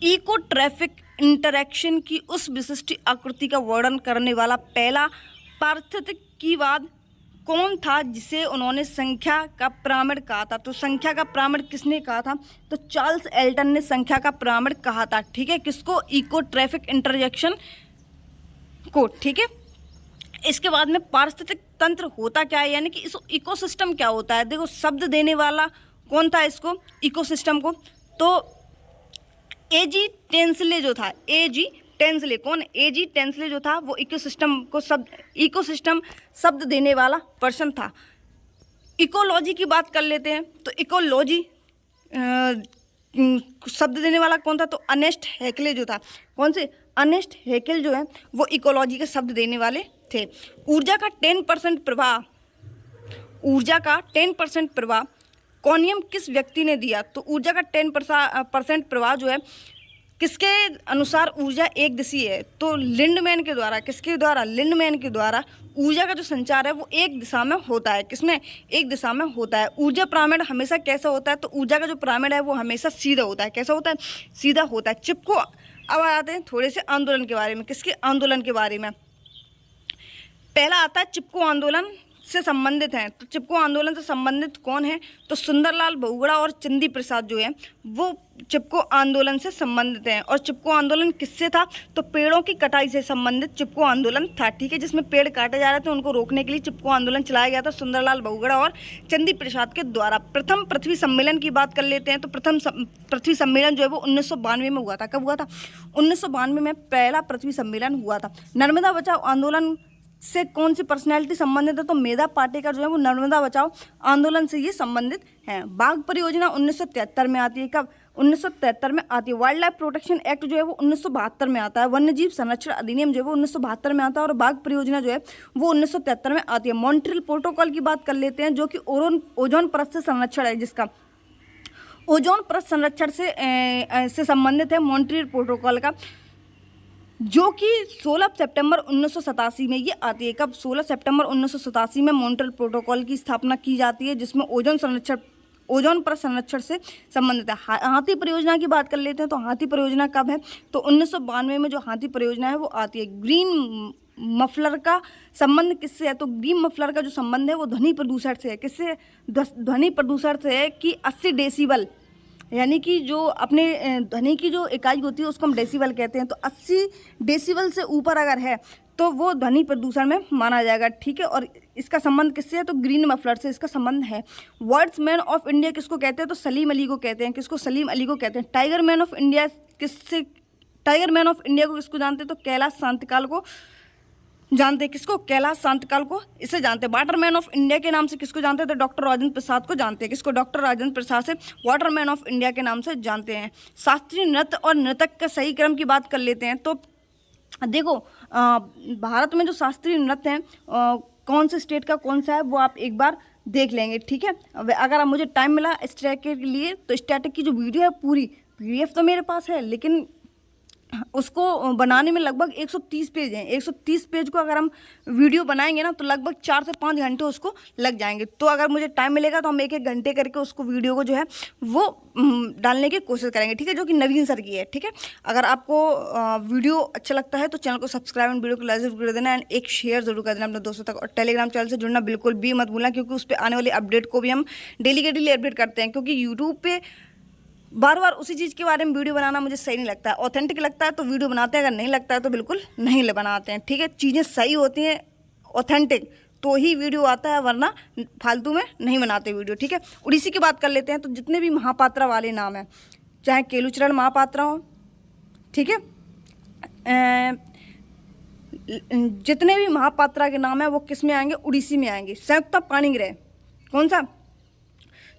इको ट्रैफिक इंटरैक्शन की उस विशिष्ट आकृति का वर्णन करने वाला पहला पारिस्थितिकीवाद कौन था जिसे उन्होंने संख्या का पिरामिड कहा था? तो संख्या का पिरामिड किसने कहा था? तो चार्ल्स एल्टन ने संख्या का पिरामिड कहा था। ठीक है, किसको? इको ट्रैफिक इंटरजेक्शन को। ठीक है, इसके बाद में पारिस्थितिक तंत्र होता क्या है, यानी कि इस इकोसिस्टम क्या होता है? देखो, शब्द देने वाला कौन था इसको, इकोसिस्टम को? तो एजी टेंसले जो था, एजी टेंसले, कौन? एजी टेंसले जो था वो इकोसिस्टम शब्द देने वाला पर्सन था। इकोलॉजी की बात कर लेते हैं तो इकोलॉजी शब्द देने वाला कौन था? तो अर्नेस्ट हैकेल जो था। कौन से? अर्नेस्ट हैकेल जो है वो इकोलॉजी के शब्द देने वाले थे। ऊर्जा का 10% प्रवाह, ऊर्जा का 10% प्रवाह कौन किस व्यक्ति ने दिया? तो ऊर्जा का 10% प्रवाह जो है किसके अनुसार ऊर्जा एक दिशीय है? तो लिंडमैन के द्वारा। किसके द्वारा? लिंडमैन के द्वारा ऊर्जा का जो संचार है वो एक दिशा में होता है। किसमें? एक दिशा में होता है। ऊर्जा पिरामिड हमेशा कैसा होता है? तो ऊर्जा का जो पिरामिड है वो हमेशा सीधा होता है। कैसा होता है? सीधा होता है। चिपको। अब आते हैं थोड़े से आंदोलन के बारे में। किसके आंदोलन के बारे में? पहला आता है चिपको आंदोलन से संबंधित हैं। तो चिपको आंदोलन से संबंधित कौन है? तो सुंदरलाल बहुगुणा और चंदी प्रसाद जो है वो चिपको आंदोलन से संबंधित हैं। और चिपको आंदोलन किससे था? तो पेड़ों की कटाई से संबंधित चिपको आंदोलन था। ठीक है, जिसमें पेड़ काटे जा रहे थे उनको रोकने के लिए चिपको आंदोलन चलाया गया था सुंदरलाल बहुगुणा और चंदी प्रसाद के द्वारा। प्रथम पृथ्वी सम्मेलन की बात कर लेते हैं तो प्रथम पृथ्वी सम्मेलन जो है वो 1992 में हुआ था। कब हुआ था? 1992 में पहला पृथ्वी सम्मेलन हुआ था। नर्मदा बचाओ आंदोलन से कौन सी पर्सनैलिटी संबंधित है? तो मेधा पाटेकर जो है वो नर्मदा बचाओ आंदोलन से ये संबंधित हैं। बाघ परियोजना 1973 में आती है। कब? 1973 में आती है। वाइल्ड लाइफ प्रोटेक्शन एक्ट जो है वो 1972 में आता है। वन्यजीव संरक्षण अधिनियम जो है वो 1972 में आता है और बाघ परियोजना जो है वो 1973 में आती है। मॉन्ट्रियल प्रोटोकॉल की बात कर लेते हैं जो कि ओजोन परत से संरक्षण है, जिसका ओजोन परत संरक्षण से संबंधित है मॉन्ट्रियल प्रोटोकॉल का, जो कि 16 सितंबर 1987 में ये आती है। कब? 16 सितंबर 1987 में मॉन्ट्रियल प्रोटोकॉल की स्थापना की जाती है जिसमें ओजोन परत संरक्षण से संबंधित है। हाथी परियोजना की बात कर लेते हैं तो हाथी परियोजना कब है? तो 1992 में जो हाथी परियोजना है वो आती है। ग्रीन मफलर का संबंध किससे है? तो ग्रीन मफलर का जो संबंध है वो ध्वनि प्रदूषण से है। किससे? ध्वनि प्रदूषण से है कि 80 डेसिबल, यानी कि जो अपने ध्वनि की जो इकाई होती है उसको हम डेसिबल कहते हैं। तो 80 डेसिबल से ऊपर अगर है तो वो ध्वनि प्रदूषण में माना जाएगा। ठीक है, और इसका संबंध किससे है? तो ग्रीन मफलर से इसका संबंध है। वर्ड्स मैन ऑफ इंडिया किसको कहते हैं? तो सलीम अली को कहते हैं। किसको? सलीम अली को कहते हैं। टाइगर मैन ऑफ इंडिया को किसको जानते हैं? तो कैलाश शांतिकाल को जानते हैं। किसको? कैलाश शांतिकाल को इसे जानते हैं। वाटरमैन ऑफ इंडिया के नाम से किसको जानते हैं? तो डॉक्टर राजेंद्र प्रसाद को जानते हैं। किसको? डॉक्टर राजेंद्र प्रसाद से वाटरमैन ऑफ इंडिया के नाम से जानते हैं। शास्त्रीय नृत्य और नृतक का सही क्रम की बात कर लेते हैं तो देखो, भारत में जो शास्त्रीय नृत्य हैं कौन से स्टेट का कौन सा है वो आप एक बार देख लेंगे। ठीक है, अगर मुझे टाइम मिला स्टैटिक के लिए तो स्टैटिक की जो वीडियो है पूरी PDF तो मेरे पास है, लेकिन उसको बनाने में लगभग 130 पेज हैं। 130 पेज को अगर हम वीडियो बनाएंगे ना तो लगभग 4 से 5 घंटे उसको लग जाएंगे। तो अगर मुझे टाइम मिलेगा तो हम 1-1 घंटे करके उसको वीडियो को जो है वो डालने की कोशिश करेंगे। ठीक है, जो कि नवीन सर की है। ठीक है, अगर आपको वीडियो अच्छा लगता है तो चैनल को सब्सक्राइब एंड वीडियो को लाइक जरूर कर देना एंड एक शेयर जरूर कर देना अपने दोस्तों तक। और टेलीग्राम चैनल से जुड़ना बिल्कुल भी मत भूलना, क्योंकि उस पर आने वाली अपडेट को भी हम डेली के डेली अपडेट करते हैं। क्योंकि यूट्यूब पे बार बार उसी चीज़ के बारे में वीडियो बनाना मुझे सही नहीं लगता है। ऑथेंटिक लगता है तो वीडियो बनाते हैं, अगर नहीं लगता है तो बिल्कुल नहीं बनाते हैं। ठीक है, चीज़ें सही होती हैं ऑथेंटिक तो ही वीडियो आता है, वरना फालतू में नहीं बनाते वीडियो। ठीक है, उड़ीसी की बात कर लेते हैं तो जितने भी महापात्रा वाले नाम हैं, चाहे केलुचरण महापात्रा हो, ठीक है, जितने भी महापात्रा के नाम हैं वो किस में आएंगे? उड़ीसी में आएंगे। संयुक्ता पाणिग्रह, कौन सा?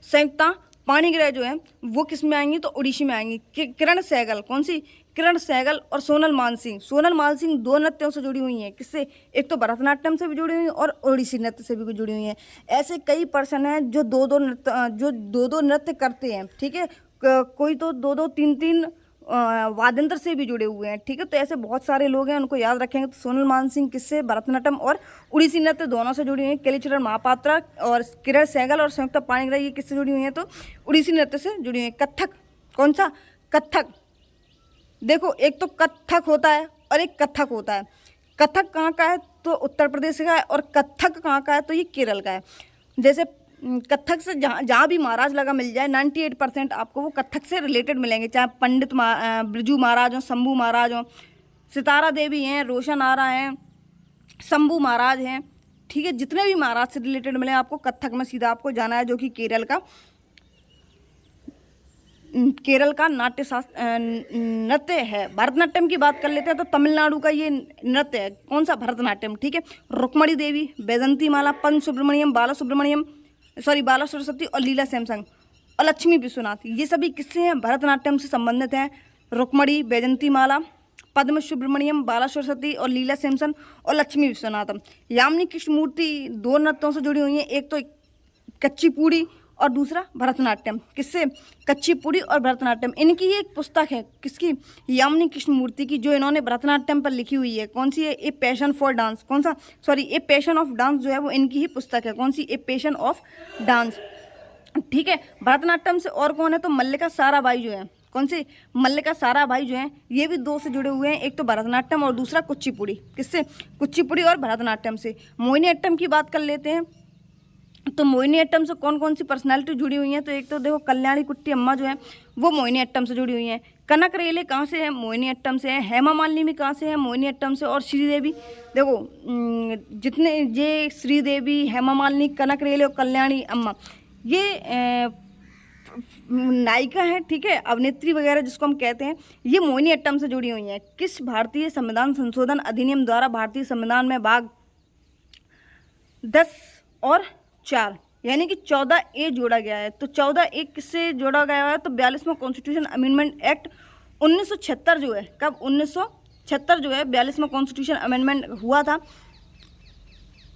संयुक्ता पाणिग्रह जो है वो किस में आएंगी, तो ओडिसी में आएंगी। किरण सहगल, कौन सी, किरण सहगल और सोनल मानसिंह। सोनल मानसिंह दो नृत्यों से जुड़ी हुई हैं, किससे, एक तो भरतनाट्यम से भी जुड़ी हुई हैं और ओडिसी नृत्य से भी जुड़ी हुई हैं। ऐसे कई पर्सन हैं जो दो दो नृत्य करते हैं, ठीक है। कोई तो दो दो तीन तीन वाद्यंत्र से भी जुड़े हुए हैं, ठीक है। तो ऐसे बहुत सारे लोग हैं, उनको याद रखेंगे। तो सोनल मानसिंह किससे, भरतनाट्यम और उड़ीसी नृत्य दोनों से जुड़ी हुई हैं। केलीचरण महापात्रा और किरण सहगल और संयुक्ता पाणिग्रह ये किससे जुड़ी हुई हैं, तो उड़ीसी नृत्य से जुड़ी हुई हैं। कथक, कौन सा, कथक। देखो एक तो कथक होता है और एक कथक होता है। कथक कहाँ का है, तो उत्तर प्रदेश का है, और कथक कहाँ का है, तो ये केरल का है। जैसे कथक से जहाँ भी महाराज लगा मिल जाए 98% आपको वो कथक से रिलेटेड मिलेंगे, चाहे पंडित बिरजू महाराज हों, शंभू महाराज हों, सितारा देवी हैं, रोशन आरा हैं, शंभू महाराज हैं, ठीक है। जितने भी महाराज से रिलेटेड मिले आपको कथक में सीधा आपको जाना है, जो कि केरल का नाट्य शास्त्र नृत्य है। भरतनाट्यम की बात कर लेते हैं तो तमिलनाडु का ये नृत्य है, कौन सा, भरतनाट्यम, ठीक है। रुक्मणी देवी, बैजंती माला, पन सुब्रमण्यम, बाला सरस्वती और लीला सैमसंग और लक्ष्मी विश्वनाथ, ये सभी किससे हैं, भरतनाट्यम से संबंधित हैं। रुक्मणी, बैजंती माला, पद्म सुब्रमण्यम, बाला सरस्वती और लीला सैमसन और लक्ष्मी विश्वनाथम। यामिनी कृष्णमूर्ति दो नृत्यों से जुड़ी हुई हैं, एक तो कच्चीपुड़ी और दूसरा भरतनाट्यम। किससे, कच्चीपुड़ी और भरतनाट्यम। इनकी ये एक पुस्तक है, किसकी, यामिनी कृष्णमूर्ति की, जो इन्होंने भरतनाट्यम पर लिखी हुई है। कौन सी है, ए पैशन फॉर डांस, कौन सा, sorry a passion of dance जो है वो इनकी ही पुस्तक है। कौन सी, ए पैशन ऑफ डांस, ठीक है। भरतनाट्यम से और कौन है, तो मल्लिका साराभाई जो है, कौन से, मल्लिका साराभाई जो है ये भी दो से जुड़े हुए हैं, एक तो भरतनाट्यम और दूसरा कुचिपुड़ी। किससे, कुचिपुड़ी और भरतनाट्यम से। मोहिनीअट्टम की बात कर लेते हैं तो मोहिनीअट्टम से कौन कौन सी पर्सनालिटी जुड़ी हुई हैं, तो एक तो देखो कल्याणी कुट्टी अम्मा जो है वो मोहिनीअट्टम से जुड़ी हुई हैं। कनक रेले कहाँ से है, मोहिनीअट्टम से है। हेमा मालिनी कहाँ से है, मोहिनीअट्टम से। और श्रीदेवी, देखो जितने ये श्रीदेवी, हेमा मालिनी, कनक रेले और कल्याणी अम्मा ये नायिका हैं, ठीक है, अभिनेत्री वगैरह जिसको हम कहते हैं, ये मोहिनीअट्टम से जुड़ी हुई हैं। किस भारतीय संविधान संशोधन अधिनियम द्वारा भारतीय संविधान में भाग 10 और 4 यानी कि 14A जोड़ा गया है। तो 14A किससे जोड़ा गया है, तो 42वां कॉन्स्टिट्यूशन अमेंडमेंट एक्ट 1976 जो है, कब, 1976 जो है 42वां कॉन्स्टिट्यूशन अमेंडमेंट हुआ था,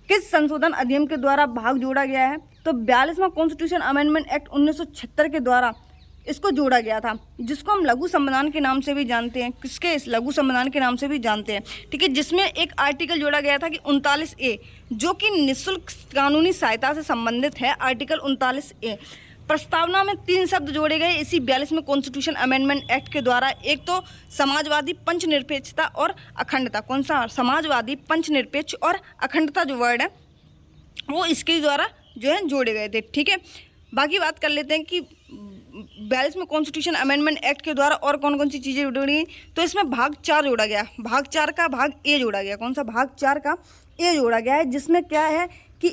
किस संशोधन अधिनियम के द्वारा भाग जोड़ा गया है, तो 42वां कॉन्स्टिट्यूशन अमेंडमेंट एक्ट 1976 के द्वारा इसको जोड़ा गया था, जिसको हम लघु संविधान के नाम से भी जानते हैं। किसके, इस लघु संविधान के नाम से भी जानते हैं, ठीक है। जिसमें एक आर्टिकल जोड़ा गया था कि 39A, जो कि निःशुल्क कानूनी सहायता से संबंधित है। आर्टिकल 39A प्रस्तावना में 3 शब्द जोड़े गए इसी 42वें कॉन्स्टिट्यूशन अमेंडमेंट एक्ट के द्वारा। एक तो समाजवादी, पंचनिरपेक्षता और अखंडता। कौन सा, समाजवादी, पंचनिरपेक्ष और अखंडता जो वर्ड है वो इसके द्वारा जो है जोड़े गए थे, ठीक है। बाकी बात कर लेते हैं कि 42वें कॉन्स्टिट्यूशन अमेंडमेंट एक्ट के द्वारा और कौन कौन सी चीज़ें जोड़ी। तो इसमें भाग 4 जोड़ा गया, भाग 4 का भाग ए जोड़ा गया। कौन सा, भाग 4 का ए जोड़ा गया है, जिसमें क्या है कि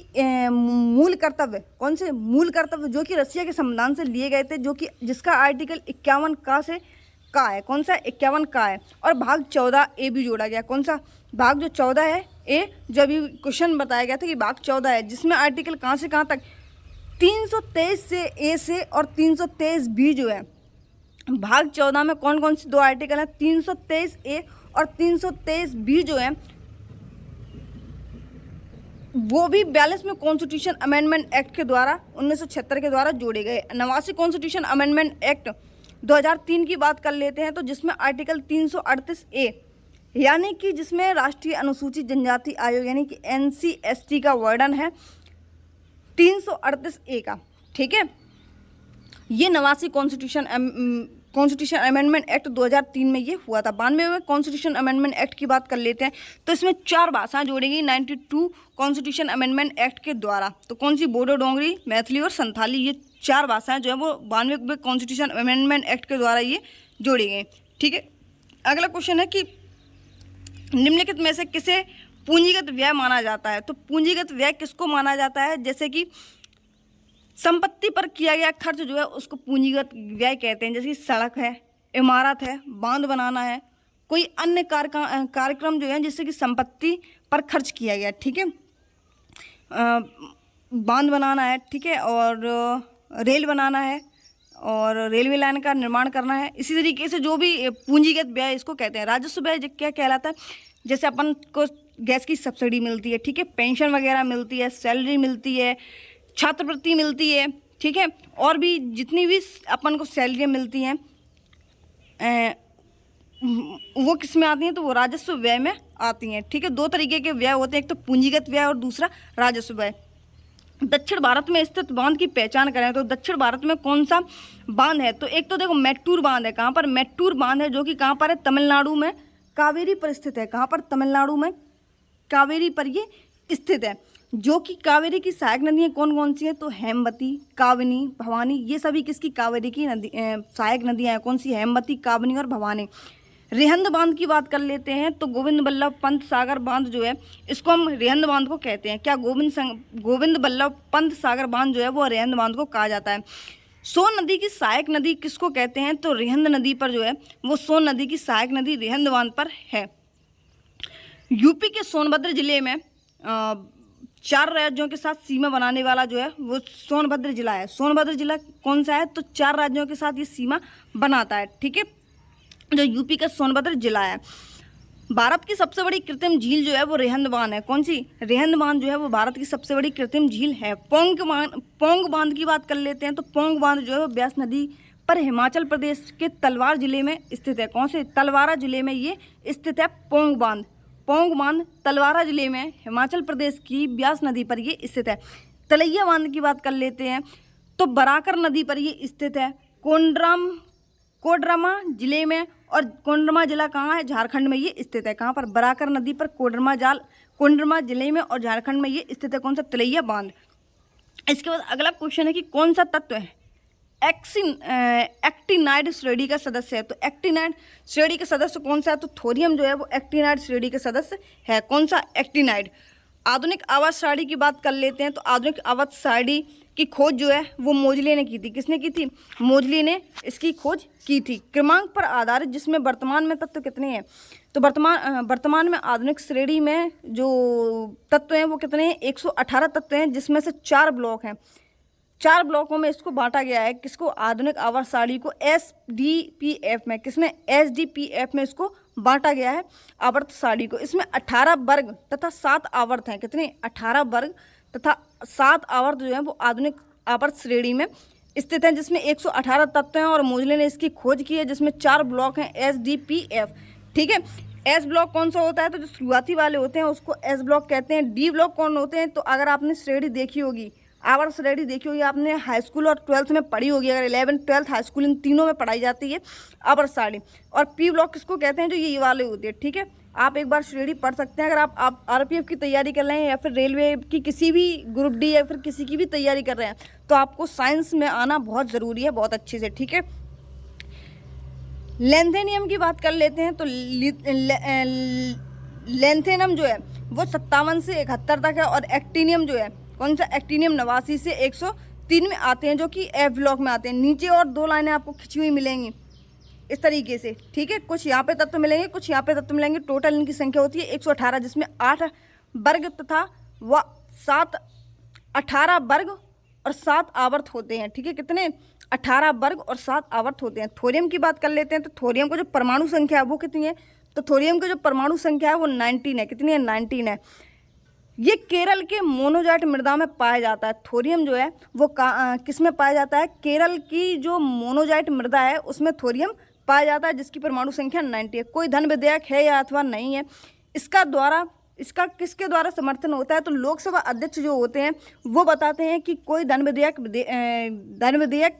मूल कर्तव्य, कौन से, मूल कर्तव्य जो कि रसिया के संविधान से लिए गए थे, जो कि जिसका आर्टिकल 51 का से का है। कौन सा, 51 का है। और भाग 14A भी जोड़ा गया। कौन सा, भाग जो 14 है ए, जो अभी क्वेश्चन बताया गया था कि भाग 14 है, जिसमें आर्टिकल कहाँ से कहाँ तक, 323 से ए से और 323B जो है। भाग 14 में कौन कौन सी 2 आर्टिकल हैं, 323A और 323B जो है वो भी 42वें कॉन्स्टिट्यूशन अमेंडमेंट एक्ट के द्वारा 1976 के द्वारा जोड़े गए। 89 कॉन्स्टिट्यूशन अमेंडमेंट एक्ट 2003 की बात कर लेते हैं तो जिसमें आर्टिकल 338A यानी कि जिसमें राष्ट्रीय अनुसूचित जनजाति आयोग यानी कि NCST का वर्णन है 338A का, ठीक है। ये 89 कॉन्स्टिट्यूशन अमेंडमेंट एक्ट 2003 में ये हुआ था। 92वें कॉन्स्टिट्यूशन अमेंडमेंट एक्ट की बात कर लेते हैं तो इसमें 4 भाषाएं जोड़ी गई 92 कॉन्स्टिट्यूशन अमेंडमेंट एक्ट के द्वारा। तो कौन सी, बोडो, डोंगरी, मैथिली और संथाली, ये 4 भाषाएं जो है वो 92वें कॉन्स्टिट्यूशन अमेंडमेंट एक्ट के द्वारा ये जोड़ी गई, ठीक है। अगला क्वेश्चन है कि निम्नलिखित में से किसे पूंजीगत व्यय माना जाता है। तो पूंजीगत व्यय किसको माना जाता है, जैसे कि संपत्ति पर किया गया खर्च जो है उसको पूंजीगत व्यय कहते हैं। जैसे कि सड़क है, इमारत है, बांध बनाना है, कोई अन्य कार्यक्रम जो है जिससे कि संपत्ति पर खर्च किया गया, ठीक है, बांध बनाना है, ठीक है, और रेल बनाना है और रेलवे लाइन का निर्माण करना है। इसी तरीके से जो भी पूंजीगत व्यय इसको कहते हैं। राजस्व व्यय क्या कहलाता है? जैसे अपन को गैस की सब्सिडी मिलती है, ठीक है, पेंशन वगैरह मिलती है, सैलरी मिलती है, छात्रवृत्ति मिलती है, ठीक है, और भी जितनी भी अपन को सैलरियाँ मिलती हैं वो किस में आती हैं? तो वो राजस्व व्यय में आती हैं, ठीक है। दो तरीके के व्यय होते हैं, एक तो पूंजीगत व्यय और दूसरा राजस्व व्यय। दक्षिण भारत में स्थित बांध की पहचान करें तो दक्षिण भारत में कौन सा बांध है? तो एक तो देखो मैट्टूर बांध है। कहाँ पर? मैट्टूर बांध है, जो कि कहाँ पर है? तमिलनाडु में कावेरी पर स्थित है। कहाँ पर? तमिलनाडु में कावेरी पर ये स्थित है। जो कि कावेरी की सहायक नदियाँ कौन कौन सी हैं? तो हेमवती, काबिनी, भवानी, ये सभी किसकी? कावेरी की नदी सहायक नदियाँ हैं। कौन सी? हेमवती, काबिनी और भवानी। रिहंद बांध की बात कर लेते हैं तो गोविंद बल्लभ पंत सागर बांध जो है इसको हम रिहंद बांध को कहते हैं। क्या? गोविंद बल्लभ पंत सागर बांध जो है वो रिहंद बांध को कहा जाता है। सोन नदी की सहायक नदी किसको कहते हैं? तो रिहंद नदी पर जो है वो सोन नदी की सहायक नदी रिहंद बांध पर है। यूपी के सोनभद्र जिले में 4 राज्यों के साथ सीमा बनाने वाला जो है वो सोनभद्र जिला है। सोनभद्र जिला कौन सा है? तो 4 राज्यों के साथ ये सीमा बनाता है, ठीक है, जो यूपी का सोनभद्र जिला है। भारत की सबसे बड़ी कृत्रिम झील जो है वो रिहंद बांध है। कौन सी? रिहंद बांध जो है वो भारत की सबसे बड़ी कृत्रिम झील है। पोंग बांध की बात कर लेते हैं तो पोंग बांध जो है वो ब्यास नदी पर हिमाचल प्रदेश के तलवार जिले में स्थित है। कौन से? तलवारा जिले में ये स्थित है पोंग बांध। पोंग बांध तलवारा जिले में हिमाचल प्रदेश की ब्यास नदी पर ये स्थित है। तलैया बांध की बात कर लेते हैं तो बराकर नदी पर ये स्थित है, कोडरमा जिले में। और कोडरमा जिला कहाँ है? झारखंड में ये स्थित है। कहाँ पर? बराकर नदी पर कोडरमा जिले में और झारखंड में ये स्थित है। कौन सा? तलैया बांध। इसके बाद अगला क्वेश्चन है कि कौन सा तत्व है एक्टिनाइड श्रेणी का सदस्य है? तो एक्टिनाइड श्रेणी का सदस्य कौन सा है? तो थोरियम जो है वो एक्टिनाइड श्रेणी का सदस्य है। कौन सा? एक्टिनाइड। आधुनिक आवास सारणी की बात कर लेते हैं तो आधुनिक आवास सारणी की खोज जो है वो मोजले ने की थी। किसने की थी? मोजले ने इसकी खोज की थी। क्रमांक पर आधारित जिसमें वर्तमान में तत्व कितने हैं? तो वर्तमान में आधुनिक श्रेणी में जो तत्व हैं वो कितने हैं? 118 तत्व हैं, जिसमें से 4 ब्लॉक हैं। 4 ब्लॉकों में इसको बांटा गया है। किसको? आधुनिक आवास सारणी को SDPF में। किसमें? SDPF में इसको बांटा गया है आवर्त सारणी को। इसमें 18 वर्ग तथा 7 आवर्त हैं। कितने? 18 वर्ग तथा 7 आवर्त जो है वो आधुनिक आवर्त श्रेणी में स्थित हैं, जिसमें 118 तत्व हैं और मोजले ने इसकी खोज की है, जिसमें 4 ब्लॉक हैं SDPF, ठीक है। एस ब्लॉक कौन सा होता है? तो जो शुरुआती वाले होते हैं उसको एस ब्लॉक कहते हैं। डी ब्लॉक कौन होते हैं? तो अगर आपने श्रेणी देखी होगी, आवर्त श्रेणी देखी होगी, आपने हाई स्कूल और 12th में पढ़ी होगी, अगर 11th 12th हाई स्कूल इन तीनों में पढ़ाई जाती है आवर्त सारणी। और पी ब्लॉक किसको कहते हैं? जो ये वाले होते हैं, ठीक है। आप एक बार श्रेणी पढ़ सकते हैं। अगर आप RPF की तैयारी कर रहे हैं या फिर रेलवे की किसी भी ग्रुप डी या फिर किसी की भी तैयारी कर रहे हैं तो आपको साइंस में आना बहुत ज़रूरी है, बहुत अच्छे से, ठीक है। लेंथेनियम की बात कर लेते हैं तो लेंथेनियम जो है वो 57 से 71 तक है और एक्टिनियम जो है, कौन सा? एक्टिनियम 89 से 103 में आते हैं, जो कि F ब्लॉक में आते हैं। नीचे और 2 लाइनें आपको खिंची हुई मिलेंगी इस तरीके से, ठीक है। कुछ यहाँ पे तत्व मिलेंगे, कुछ यहाँ पे तत्व मिलेंगे। टोटल इनकी संख्या होती है 118, जिसमें 8 वर्ग तथा 18 वर्ग और 7 आवर्त होते हैं, ठीक है। कितने? 18 वर्ग और 7 आवर्त होते हैं। थोरियम की बात कर लेते हैं तो थोरियम को जो परमाणु संख्या है वो कितनी है? तो थोरियम की जो परमाणु संख्या है वो 19 है। कितनी है? 19 है। ये केरल के मोनोजाइट मृदा में पाया जाता है। थोरियम जो है वो किस में पाया जाता है? केरल की जो मोनोजाइट मृदा है उसमें थोरियम पाया जाता है, जिसकी परमाणु संख्या 90 है। कोई धन विधेयक है या अथवा नहीं है? इसका किसके द्वारा समर्थन होता है? तो लोकसभा अध्यक्ष जो होते हैं वो बताते हैं कि कोई धन विधेयक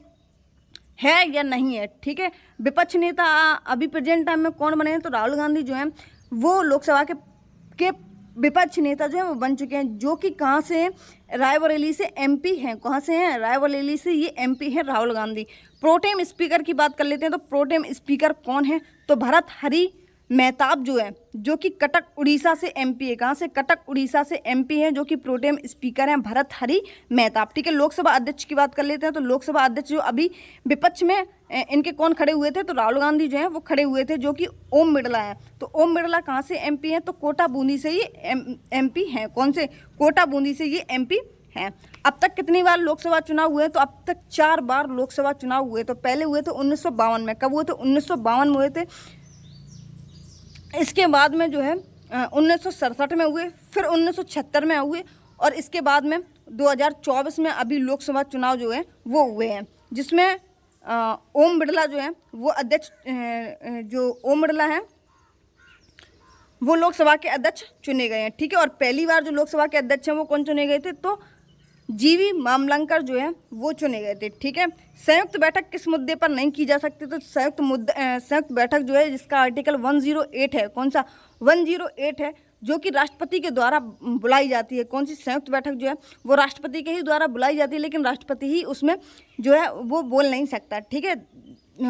है या नहीं है, ठीक है। विपक्ष नेता अभी प्रेजेंट टाइम में कौन बने हैं? तो राहुल गांधी जो हैं वो लोकसभा के विपक्ष नेता जो है वो बन चुके हैं, जो कि कहाँ से हैं? रायबरेली से MP हैं। कहाँ से हैं? रायबरेली से ये MP हैं राहुल गांधी। प्रोटेम स्पीकर की बात कर लेते हैं तो प्रोटेम स्पीकर कौन है? तो भरत हरी मेहताब जो है, जो कि कटक उड़ीसा से MP है। कहाँ से? कटक उड़ीसा से MP है, जो कि प्रोटेम स्पीकर हैं भरत हरी मेहताब, ठीक है। लोकसभा अध्यक्ष की बात कर लेते हैं तो लोकसभा अध्यक्ष जो अभी विपक्ष में इनके कौन खड़े हुए थे? तो राहुल गांधी जो हैं वो खड़े हुए थे, जो कि ओम बिरला हैं। तो ओम बिरला कहाँ से MP हैं? तो कोटा बूंदी से ये MP हैं। कौन से? कोटा बूंदी से ये MP हैं। अब तक कितनी बार लोकसभा चुनाव हुए? तो अब तक 4 बार लोकसभा चुनाव हुए। तो पहले हुए थे 1952 में। कब हुए थे? 1952 में हुए थे। इसके बाद में जो है 1967 में हुए, फिर 1976 में हुए, और इसके बाद में 2024 में अभी लोकसभा चुनाव जो है वो हुए हैं, जिसमें ओम बिरला जो है वो अध्यक्ष, जो ओम बिरला हैं वो लोकसभा के अध्यक्ष चुने गए हैं। ठीक है, और पहली बार जो लोकसभा के अध्यक्ष हैं वो कौन चुने गए थे? तो जीवी मामलंकर जो है वो चुने गए थे। ठीक है, संयुक्त बैठक किस मुद्दे पर नहीं की जा सकती? तो संयुक्त बैठक जो है जिसका आर्टिकल 108 है, कौन सा? 108 है, जो कि राष्ट्रपति के द्वारा बुलाई जाती है। कौन सी संयुक्त बैठक जो है वो राष्ट्रपति के ही द्वारा बुलाई जाती है, लेकिन राष्ट्रपति ही उसमें जो है वो बोल नहीं सकता। ठीक है,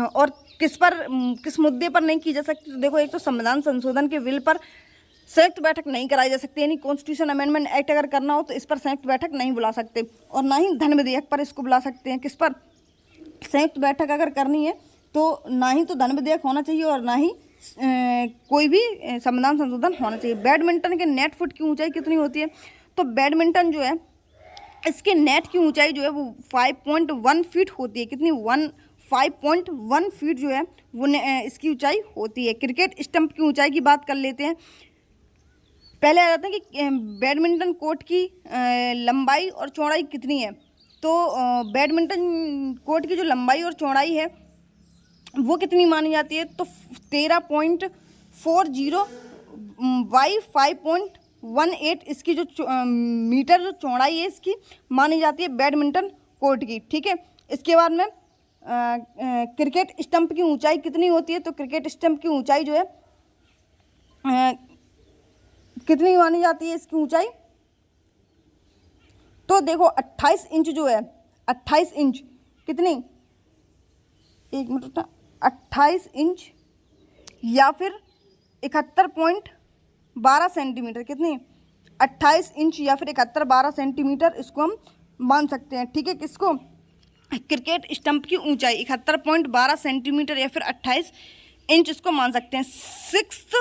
और किस मुद्दे पर नहीं की जा सकती? तो देखो, एक तो संविधान संशोधन के बिल पर संयुक्त बैठक नहीं कराई जा सकती, यानी कॉन्स्टिट्यूशन अमेंडमेंट एक्ट अगर करना हो तो इस पर संयुक्त बैठक नहीं बुला सकते, और ना ही धन विधेयक पर इसको बुला सकते हैं। किस पर संयुक्त बैठक अगर करनी है तो ना ही तो धन विधेयक होना चाहिए और ना ही कोई भी संविधान संशोधन होना चाहिए। बैडमिंटन के नेट फुट की ऊंचाई कितनी होती है? तो बैडमिंटन जो है इसके नेट की ऊंचाई जो है वो 5.1 फीट होती है। कितनी? 5.1 फीट जो है वो इसकी ऊंचाई होती है। क्रिकेट स्टंप की ऊंचाई की बात कर लेते हैं। पहले आ जाता है कि बैडमिंटन कोर्ट की लंबाई और चौड़ाई कितनी है? तो बैडमिंटन कोर्ट की जो लंबाई और चौड़ाई है वो कितनी मानी जाती है? तो 13.40 बाई 5.18 इसकी जो मीटर जो चौड़ाई है इसकी मानी जाती है बैडमिंटन कोर्ट की। ठीक है, इसके बाद में क्रिकेट स्टंप की ऊंचाई कितनी होती है? तो क्रिकेट स्टंप की ऊंचाई जो है कितनी मानी जाती है इसकी ऊंचाई? तो देखो 28 इंच जो है, 28 इंच कितनी, एक मिनट, 28 इंच या फिर 71.12 सेंटीमीटर। कितनी? 28 इंच या फिर 71-12 सेंटीमीटर इसको हम मान सकते हैं। ठीक है, किसको? क्रिकेट स्टंप की ऊंचाई 71.12 सेंटीमीटर या फिर 28 इंच इसको मान सकते हैं। 6th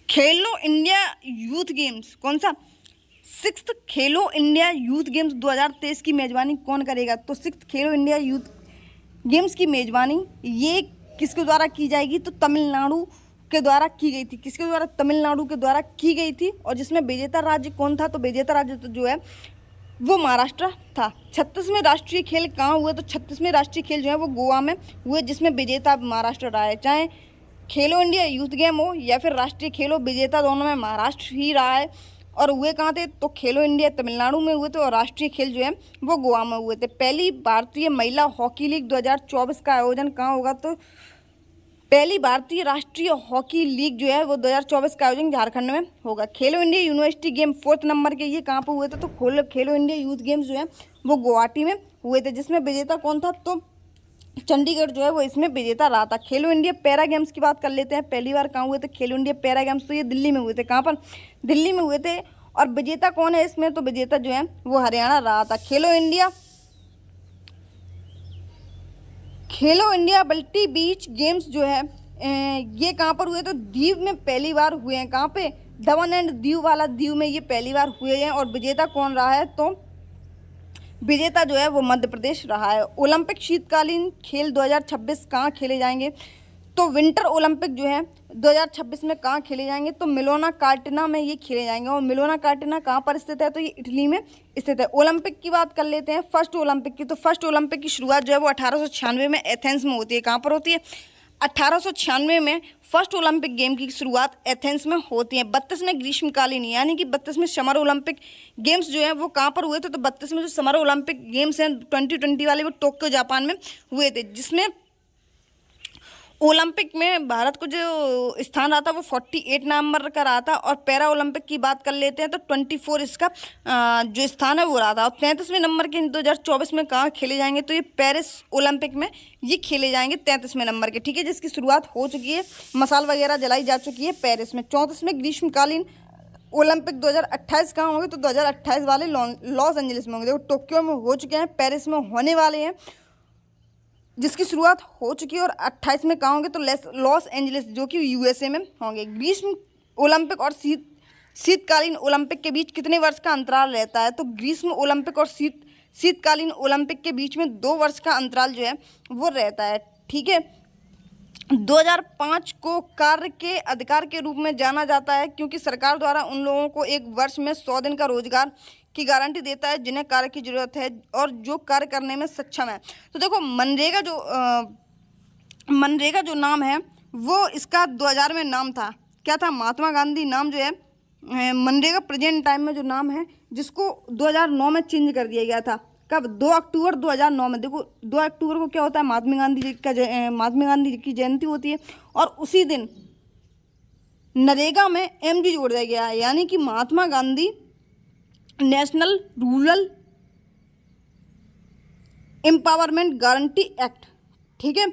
खेलो इंडिया यूथ गेम्स, कौन सा? 6th खेलो इंडिया यूथ गेम्स 2023 की मेजबानी कौन करेगा? तो 6th खेलो इंडिया यूथ गेम्स की मेजबानी ये किसके द्वारा की जाएगी? तो तमिलनाडु के द्वारा की गई थी। किसके द्वारा? तमिलनाडु के द्वारा की गई थी। और जिसमें विजेता राज्य कौन था? तो विजेता राज्य तो जो है वो महाराष्ट्र था। 36वें राष्ट्रीय खेल कहाँ हुए? तो 36वें राष्ट्रीय खेल जो है वो गोवा में हुए, जिसमें विजेता महाराष्ट्र रहा है। चाहे खेलो इंडिया यूथ गेम हो या फिर राष्ट्रीय खेल हो, विजेता दोनों में महाराष्ट्र ही रहा है। और हुए कहाँ थे? तो खेलो इंडिया तमिलनाडु में हुए थे और राष्ट्रीय खेल जो है वो गोवा में हुए थे। पहली भारतीय महिला हॉकी लीग 2024 का आयोजन कहाँ होगा? तो पहली भारतीय राष्ट्रीय हॉकी लीग जो है वो 2024 का आयोजन झारखंड में होगा। खेलो India university game 4th number के, ये कहाँ पर हुए थे? तो खेलो इंडिया यूथ गेम्स जो है वो गुवाहाटी में हुए थे, जिसमें विजेता कौन था? तो चंडीगढ़ जो है वो इसमें विजेता रहा था। खेलो इंडिया पैरा गेम्स की बात कर लेते हैं। पहली बार कहाँ हुए थे खेलो इंडिया पैरा गेम्स? तो ये दिल्ली में हुए थे। कहाँ पर? दिल्ली में हुए थे। और विजेता कौन है इसमें? तो विजेता जो है वो हरियाणा रहा था। खेलो इंडिया मल्टी बीच गेम्स जो है ये कहाँ पर हुए? तो दीव में पहली बार हुए हैं। कहाँ पे? दमन एंड दीव वाला दीव में ये पहली बार हुए हैं। और विजेता कौन रहा है? तो विजेता जो है वो मध्य प्रदेश रहा है। ओलंपिक शीतकालीन खेल 2026 कहाँ खेले जाएंगे? तो विंटर ओलंपिक जो है 2026 में कहाँ खेले जाएंगे? तो मिलोना कार्टिना में ये खेले जाएंगे। और मिलोना कार्टिना कहाँ पर स्थित है? तो ये इटली में स्थित है। ओलंपिक की बात कर लेते हैं, फर्स्ट ओलंपिक की। तो फर्स्ट ओलंपिक की शुरुआत जो है वो 1896 में एथेंस में होती है। कहाँ पर होती है? 1896 में फर्स्ट ओलंपिक गेम की शुरुआत एथेंस में होती है। 32 में ग्रीष्मकालीन यानी कि 32 में समर ओलंपिक गेम्स जो है वो कहाँ पर हुए थे? तो 32 में जो समर ओलंपिक गेम्स हैं 2020 वाले वो टोक्यो जापान में हुए थे, जिसमें ओलंपिक में भारत को जो स्थान रहा था वो 48 नंबर का रहा था। और पैरा ओलंपिक की बात कर लेते हैं तो 24 इसका जो स्थान है वो रहा था। और 33वें नंबर के 2024 में कहाँ खेले जाएंगे? तो ये पेरिस ओलंपिक में ये खेले जाएंगे 33वें नंबर के। ठीक है, जिसकी शुरुआत हो चुकी है, मसाल वगैरह जलाई जा चुकी है पेरिस में। 34वें ग्रीष्मकालीन ओलंपिक 2028 कहाँ होंगे? तो 2028 वाले लॉस एंजलिस में होंगे। देखो, टोक्यो में हो चुके हैं, पेरिस में होने वाले हैं, जिसकी शुरुआत हो चुकी है। और 28 में कहाँ होंगे? तो लॉस एंजलिस जो कि USA में होंगे। ग्रीष्म ओलंपिक और शीतकालीन ओलंपिक के बीच कितने वर्ष का अंतराल रहता है? तो ग्रीष्म ओलंपिक और शीतकालीन ओलंपिक के बीच में 2 वर्ष का अंतराल जो है वो रहता है। ठीक है, 2005 को कार्य के अधिकार के रूप में जाना जाता है क्योंकि सरकार द्वारा उन लोगों को एक वर्ष में 100 दिन का रोजगार की गारंटी देता है जिन्हें कार्य की जरूरत है और जो कार्य करने में सक्षम है। तो देखो मनरेगा जो नाम है वो इसका 2000 में नाम था, क्या था? महात्मा गांधी नाम जो है मनरेगा प्रेजेंट टाइम में जो नाम है जिसको 2009 में चेंज कर दिया गया था। कब? 2 अक्टूबर 2009 में। देखो 2 अक्टूबर को क्या होता है? महात्मा गांधी जी की जयंती होती है और उसी दिन नरेगा में एमजी जोड़ दिया गया है, यानी कि Mahatma Gandhi national rural empowerment guarantee act. ठीक है,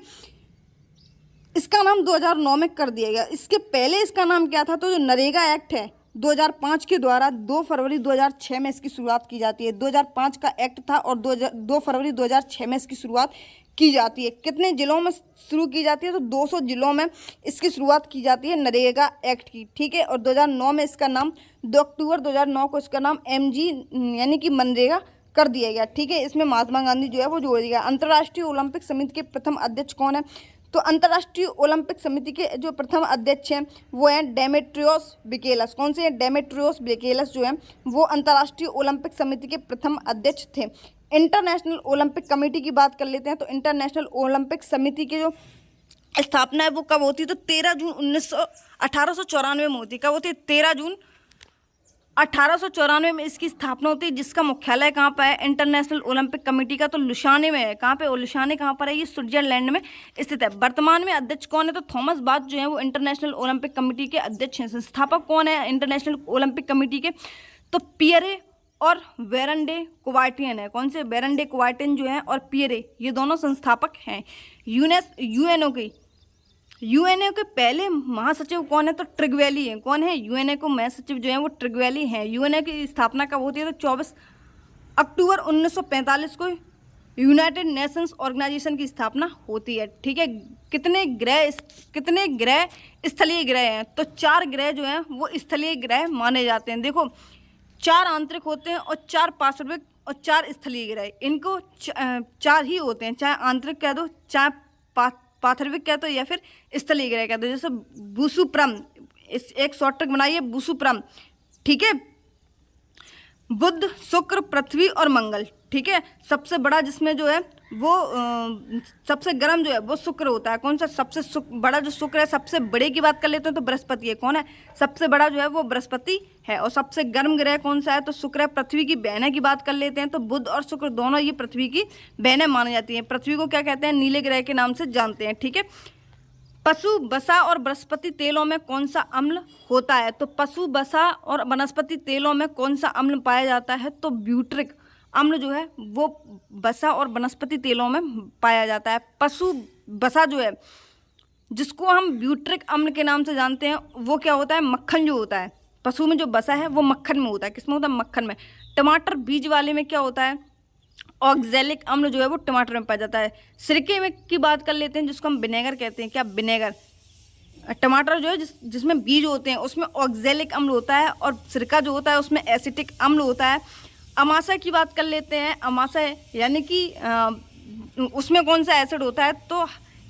इसका नाम 2009 में कर दिया गया। इसके पहले इसका नाम क्या था? तो जो नरेगा एक्ट है 2005 के द्वारा 2 फरवरी 2006 में इसकी शुरुआत की जाती है। 2005 का एक्ट था और 2 फरवरी 2006 में इसकी शुरुआत की जाती है। कितने जिलों में शुरू की जाती है? तो 200 जिलों में इसकी शुरुआत की जाती है नरेगा एक्ट की। ठीक है, और 2009 में इसका नाम 2 अक्टूबर 2009 को इसका नाम एमजी यानी कि मनरेगा कर दिया गया। ठीक है, इसमें महात्मा गांधी जो है वो जोड़ दिया गया। अंतर्राष्ट्रीय ओलंपिक समिति के प्रथम अध्यक्ष कौन है? तो अंतर्राष्ट्रीय ओलंपिक समिति के जो प्रथम अध्यक्ष हैं वो हैं डेमेट्रियोस ब्रिकेलस। कौन से हैं? डेमेट्रियोस ब्रिकेलस जो हैं वो अंतर्राष्ट्रीय ओलंपिक समिति के प्रथम अध्यक्ष थे। इंटरनेशनल ओलंपिक कमेटी की बात कर लेते हैं। तो इंटरनेशनल ओलंपिक समिति की जो स्थापना है वो कब होती है? तो 13 जून 1894 में होती है। कब होती है? 13 जून 1894 में इसकी स्थापना होती है, जिसका मुख्यालय कहाँ पर है? इंटरनेशनल ओलंपिक कमेटी का तो लुसाने में है। कहाँ पे? लुसाने कहाँ पर है? ये स्विट्जरलैंड में स्थित है। वर्तमान में अध्यक्ष कौन है? तो थॉमस बाच जो है वो इंटरनेशनल ओलंपिक कमेटी के अध्यक्ष हैं। संस्थापक कौन है इंटरनेशनल ओलंपिक कमेटी के? तो पियरे और वेरंडे कुवार्टियन है। कौन से? वेरंडे कुवार्टियन जो है और पियरे, ये दोनों संस्थापक हैं। यूएनओ के पहले महासचिव कौन है? तो ट्रिगवेली है। कौन है? यूएनओ को महासचिव जो है वो ट्रिगवेली हैं। यूएनओ की स्थापना कब होती है? तो 24 अक्टूबर 1945 को यूनाइटेड नेशंस ऑर्गेनाइजेशन की स्थापना होती है। ठीक है, कितने ग्रह स्थलीय ग्रह हैं? तो 4 ग्रह जो हैं वो स्थलीय ग्रह माने जाते हैं। देखो 4 आंतरिक होते हैं और 4 पार्श्विक और 4 स्थलीय ग्रह। इनको 4 ही होते हैं, चाहे आंतरिक कह दो, चाहे पार्थिविक कह दो या फिर स्थलीय ग्रह कह दो। जैसे बुसुप्रम, इस एक शॉर्ट ट्रिक बनाइए, बुसुप्रम। ठीक है, बुध, शुक्र, पृथ्वी और मंगल। ठीक है, सबसे बड़ा जिसमें जो है वो सबसे गर्म जो है वो शुक्र होता है। कौन सा? सबसे बड़ा जो शुक्र है। सबसे बड़े की बात कर लेते हैं तो बृहस्पति है। कौन है? सबसे बड़ा जो है वो बृहस्पति है। और सबसे गर्म ग्रह कौन सा है? तो शुक्र है। पृथ्वी की बहनें की बात कर लेते हैं तो बुध और शुक्र दोनों ये पृथ्वी की बहनें मानी जाती हैं। पृथ्वी को क्या कहते हैं? नीले ग्रह के नाम से जानते हैं। ठीक है, पशु वसा और वनस्पति तेलों में कौन सा अम्ल होता है? तो पशु वसा और वनस्पति तेलों में कौन सा अम्ल पाया जाता है? तो ब्यूट्रिक अम्ल जो है वो वसा और वनस्पति तेलों में पाया जाता है। पशु वसा जो है जिसको हम ब्यूट्रिक अम्ल के नाम से जानते हैं वो क्या होता है? मक्खन जो होता है। पशु में जो वसा है वो मक्खन में होता है। किसमें होता है? मक्खन में। टमाटर बीज वाले में क्या होता है? ऑक्जेलिक अम्ल जो है वो टमाटर में पाया जाता है। सिरके में की बात कर लेते हैं जिसको हम विनेगर कहते हैं। क्या? विनेगर। टमाटर जो है जिसमें बीज होते हैं उसमें ऑक्जेलिक अम्ल होता है और सिरका जो होता है उसमें एसिटिक अम्ल होता है। अमाशय की बात कर लेते हैं। अमाशय यानी कि उसमें कौन सा एसिड होता है? तो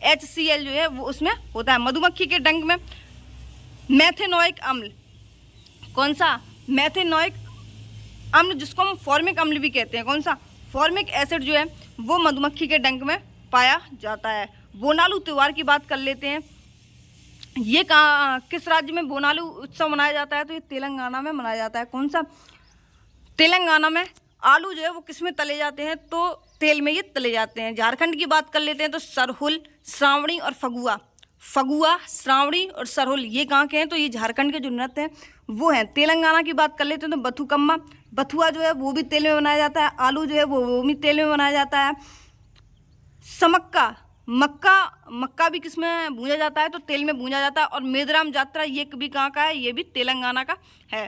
HCl जो है वो उसमें होता है। मधुमक्खी के डंक में मेथेनोइक अम्ल। कौन सा? मेथेनोइक अम्ल जिसको हम फॉर्मिक अम्ल भी कहते हैं। कौन सा? फॉर्मिक एसिड जो है वो मधुमक्खी के डंक में पाया जाता है। बोनालू त्यौहार की बात कर लेते हैं। ये कहाँ, किस राज्य में बोनालू उत्सव मनाया जाता है? तो ये तेलंगाना में मनाया जाता है। कौन सा? तेलंगाना में। आलू जो है वो किस में तले जाते हैं? तो तेल में ये तले जाते हैं। झारखंड की बात कर लेते हैं तो सरहुल, श्रावणी और फगुआ, श्रावणी और सरहुल ये कहाँ के हैं? तो ये झारखंड के जो नृत्य हैं वो हैं। तेलंगाना की बात कर लेते हैं तो बथुकम्मा, बथुआ जो है वो भी तेल में बनाया जाता है। आलू जो है वो भी तेल में बनाया जाता है। समक्का, मक्का भी किस में भूंजा जाता है? तो तेल में भूंजा जाता है। और मेदराम जात्रा ये भी कहाँ का है? ये भी तेलंगाना का है।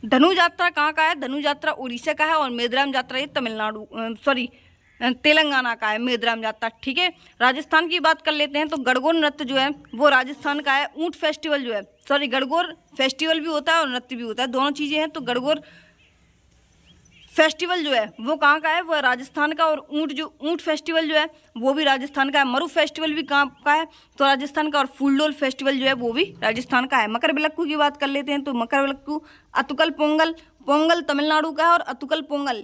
धनु यात्रा कहाँ का है? धनु यात्रा उड़ीसा का है और मेदराम यात्रा ये तेलंगाना का है, मेदराम जाता। ठीक है, राजस्थान की बात कर लेते हैं तो गणगौर नृत्य जो है वो राजस्थान का है। ऊंट फेस्टिवल जो है, सॉरी, गणगौर फेस्टिवल भी होता है और नृत्य भी होता है, दोनों चीज़ें हैं। तो गणगौर फेस्टिवल जो है वो कहाँ का है, वो राजस्थान का। और ऊंट फेस्टिवल जो है वो भी राजस्थान का है। मरु फेस्टिवल भी कहाँ का है, तो राजस्थान का। और फूलडोल फेस्टिवल जो है वो भी राजस्थान का है। मकर बिलक्कू की बात कर लेते हैं तो मकर बिलक्कू, अतुकल पोंगल, पोंगल तमिलनाडु का है और अतुकल पोंगल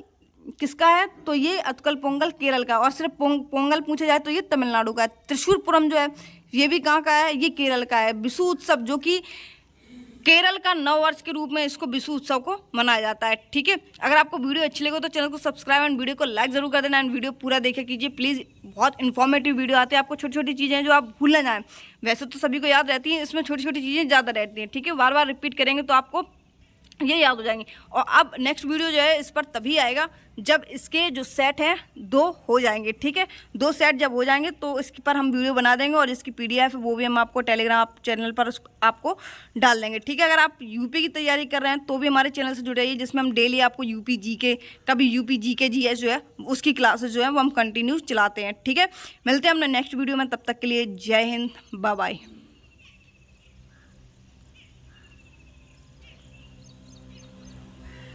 किसका है, तो ये अतुकल पोंगल केरल का। और सिर्फ पोंगल पूछा जाए तो ये तमिलनाडु का है। त्रिशूरपुरम जो है ये भी कहाँ का है, ये केरल का है। बिशु उत्सव जो कि केरल का नव वर्ष के रूप में इसको बिशु उत्सव को मनाया जाता है। ठीक है, अगर आपको वीडियो अच्छी लगे तो चैनल को सब्सक्राइब एंड वीडियो को लाइक जरूर कर देना एंड वीडियो पूरा देखा कीजिए प्लीज़। बहुत इन्फॉर्मेटिव वीडियो आते हैं, आपको छोटी छोटी चीज़ें हैं जो आप भूल ना जाएं। वैसे तो सभी को याद रहती हैं, इसमें छोटी छोटी चीज़ें ज़्यादा रहती हैं। ठीक है, बार बार रिपीट करेंगे तो आपको ये याद हो जाएंगे। और अब नेक्स्ट वीडियो जो है इस पर तभी आएगा जब इसके जो सेट हैं 2 हो जाएंगे। ठीक है, 2 सेट जब हो जाएंगे तो इसके पर हम वीडियो बना देंगे और इसकी PDF है वो भी हम आपको टेलीग्राम चैनल पर आपको डाल देंगे। ठीक है, अगर आप यूपी की तैयारी कर रहे हैं तो भी हमारे चैनल से जुड़े रहिए, जिसमें हम डेली आपको यूपी GK, कभी यूपी GK GS जो है उसकी क्लासेस जो है वो हम कंटिन्यू चलाते हैं। ठीक है, मिलते हैं हमने नेक्स्ट वीडियो में, तब तक के लिए जय हिंद, बाय बाय।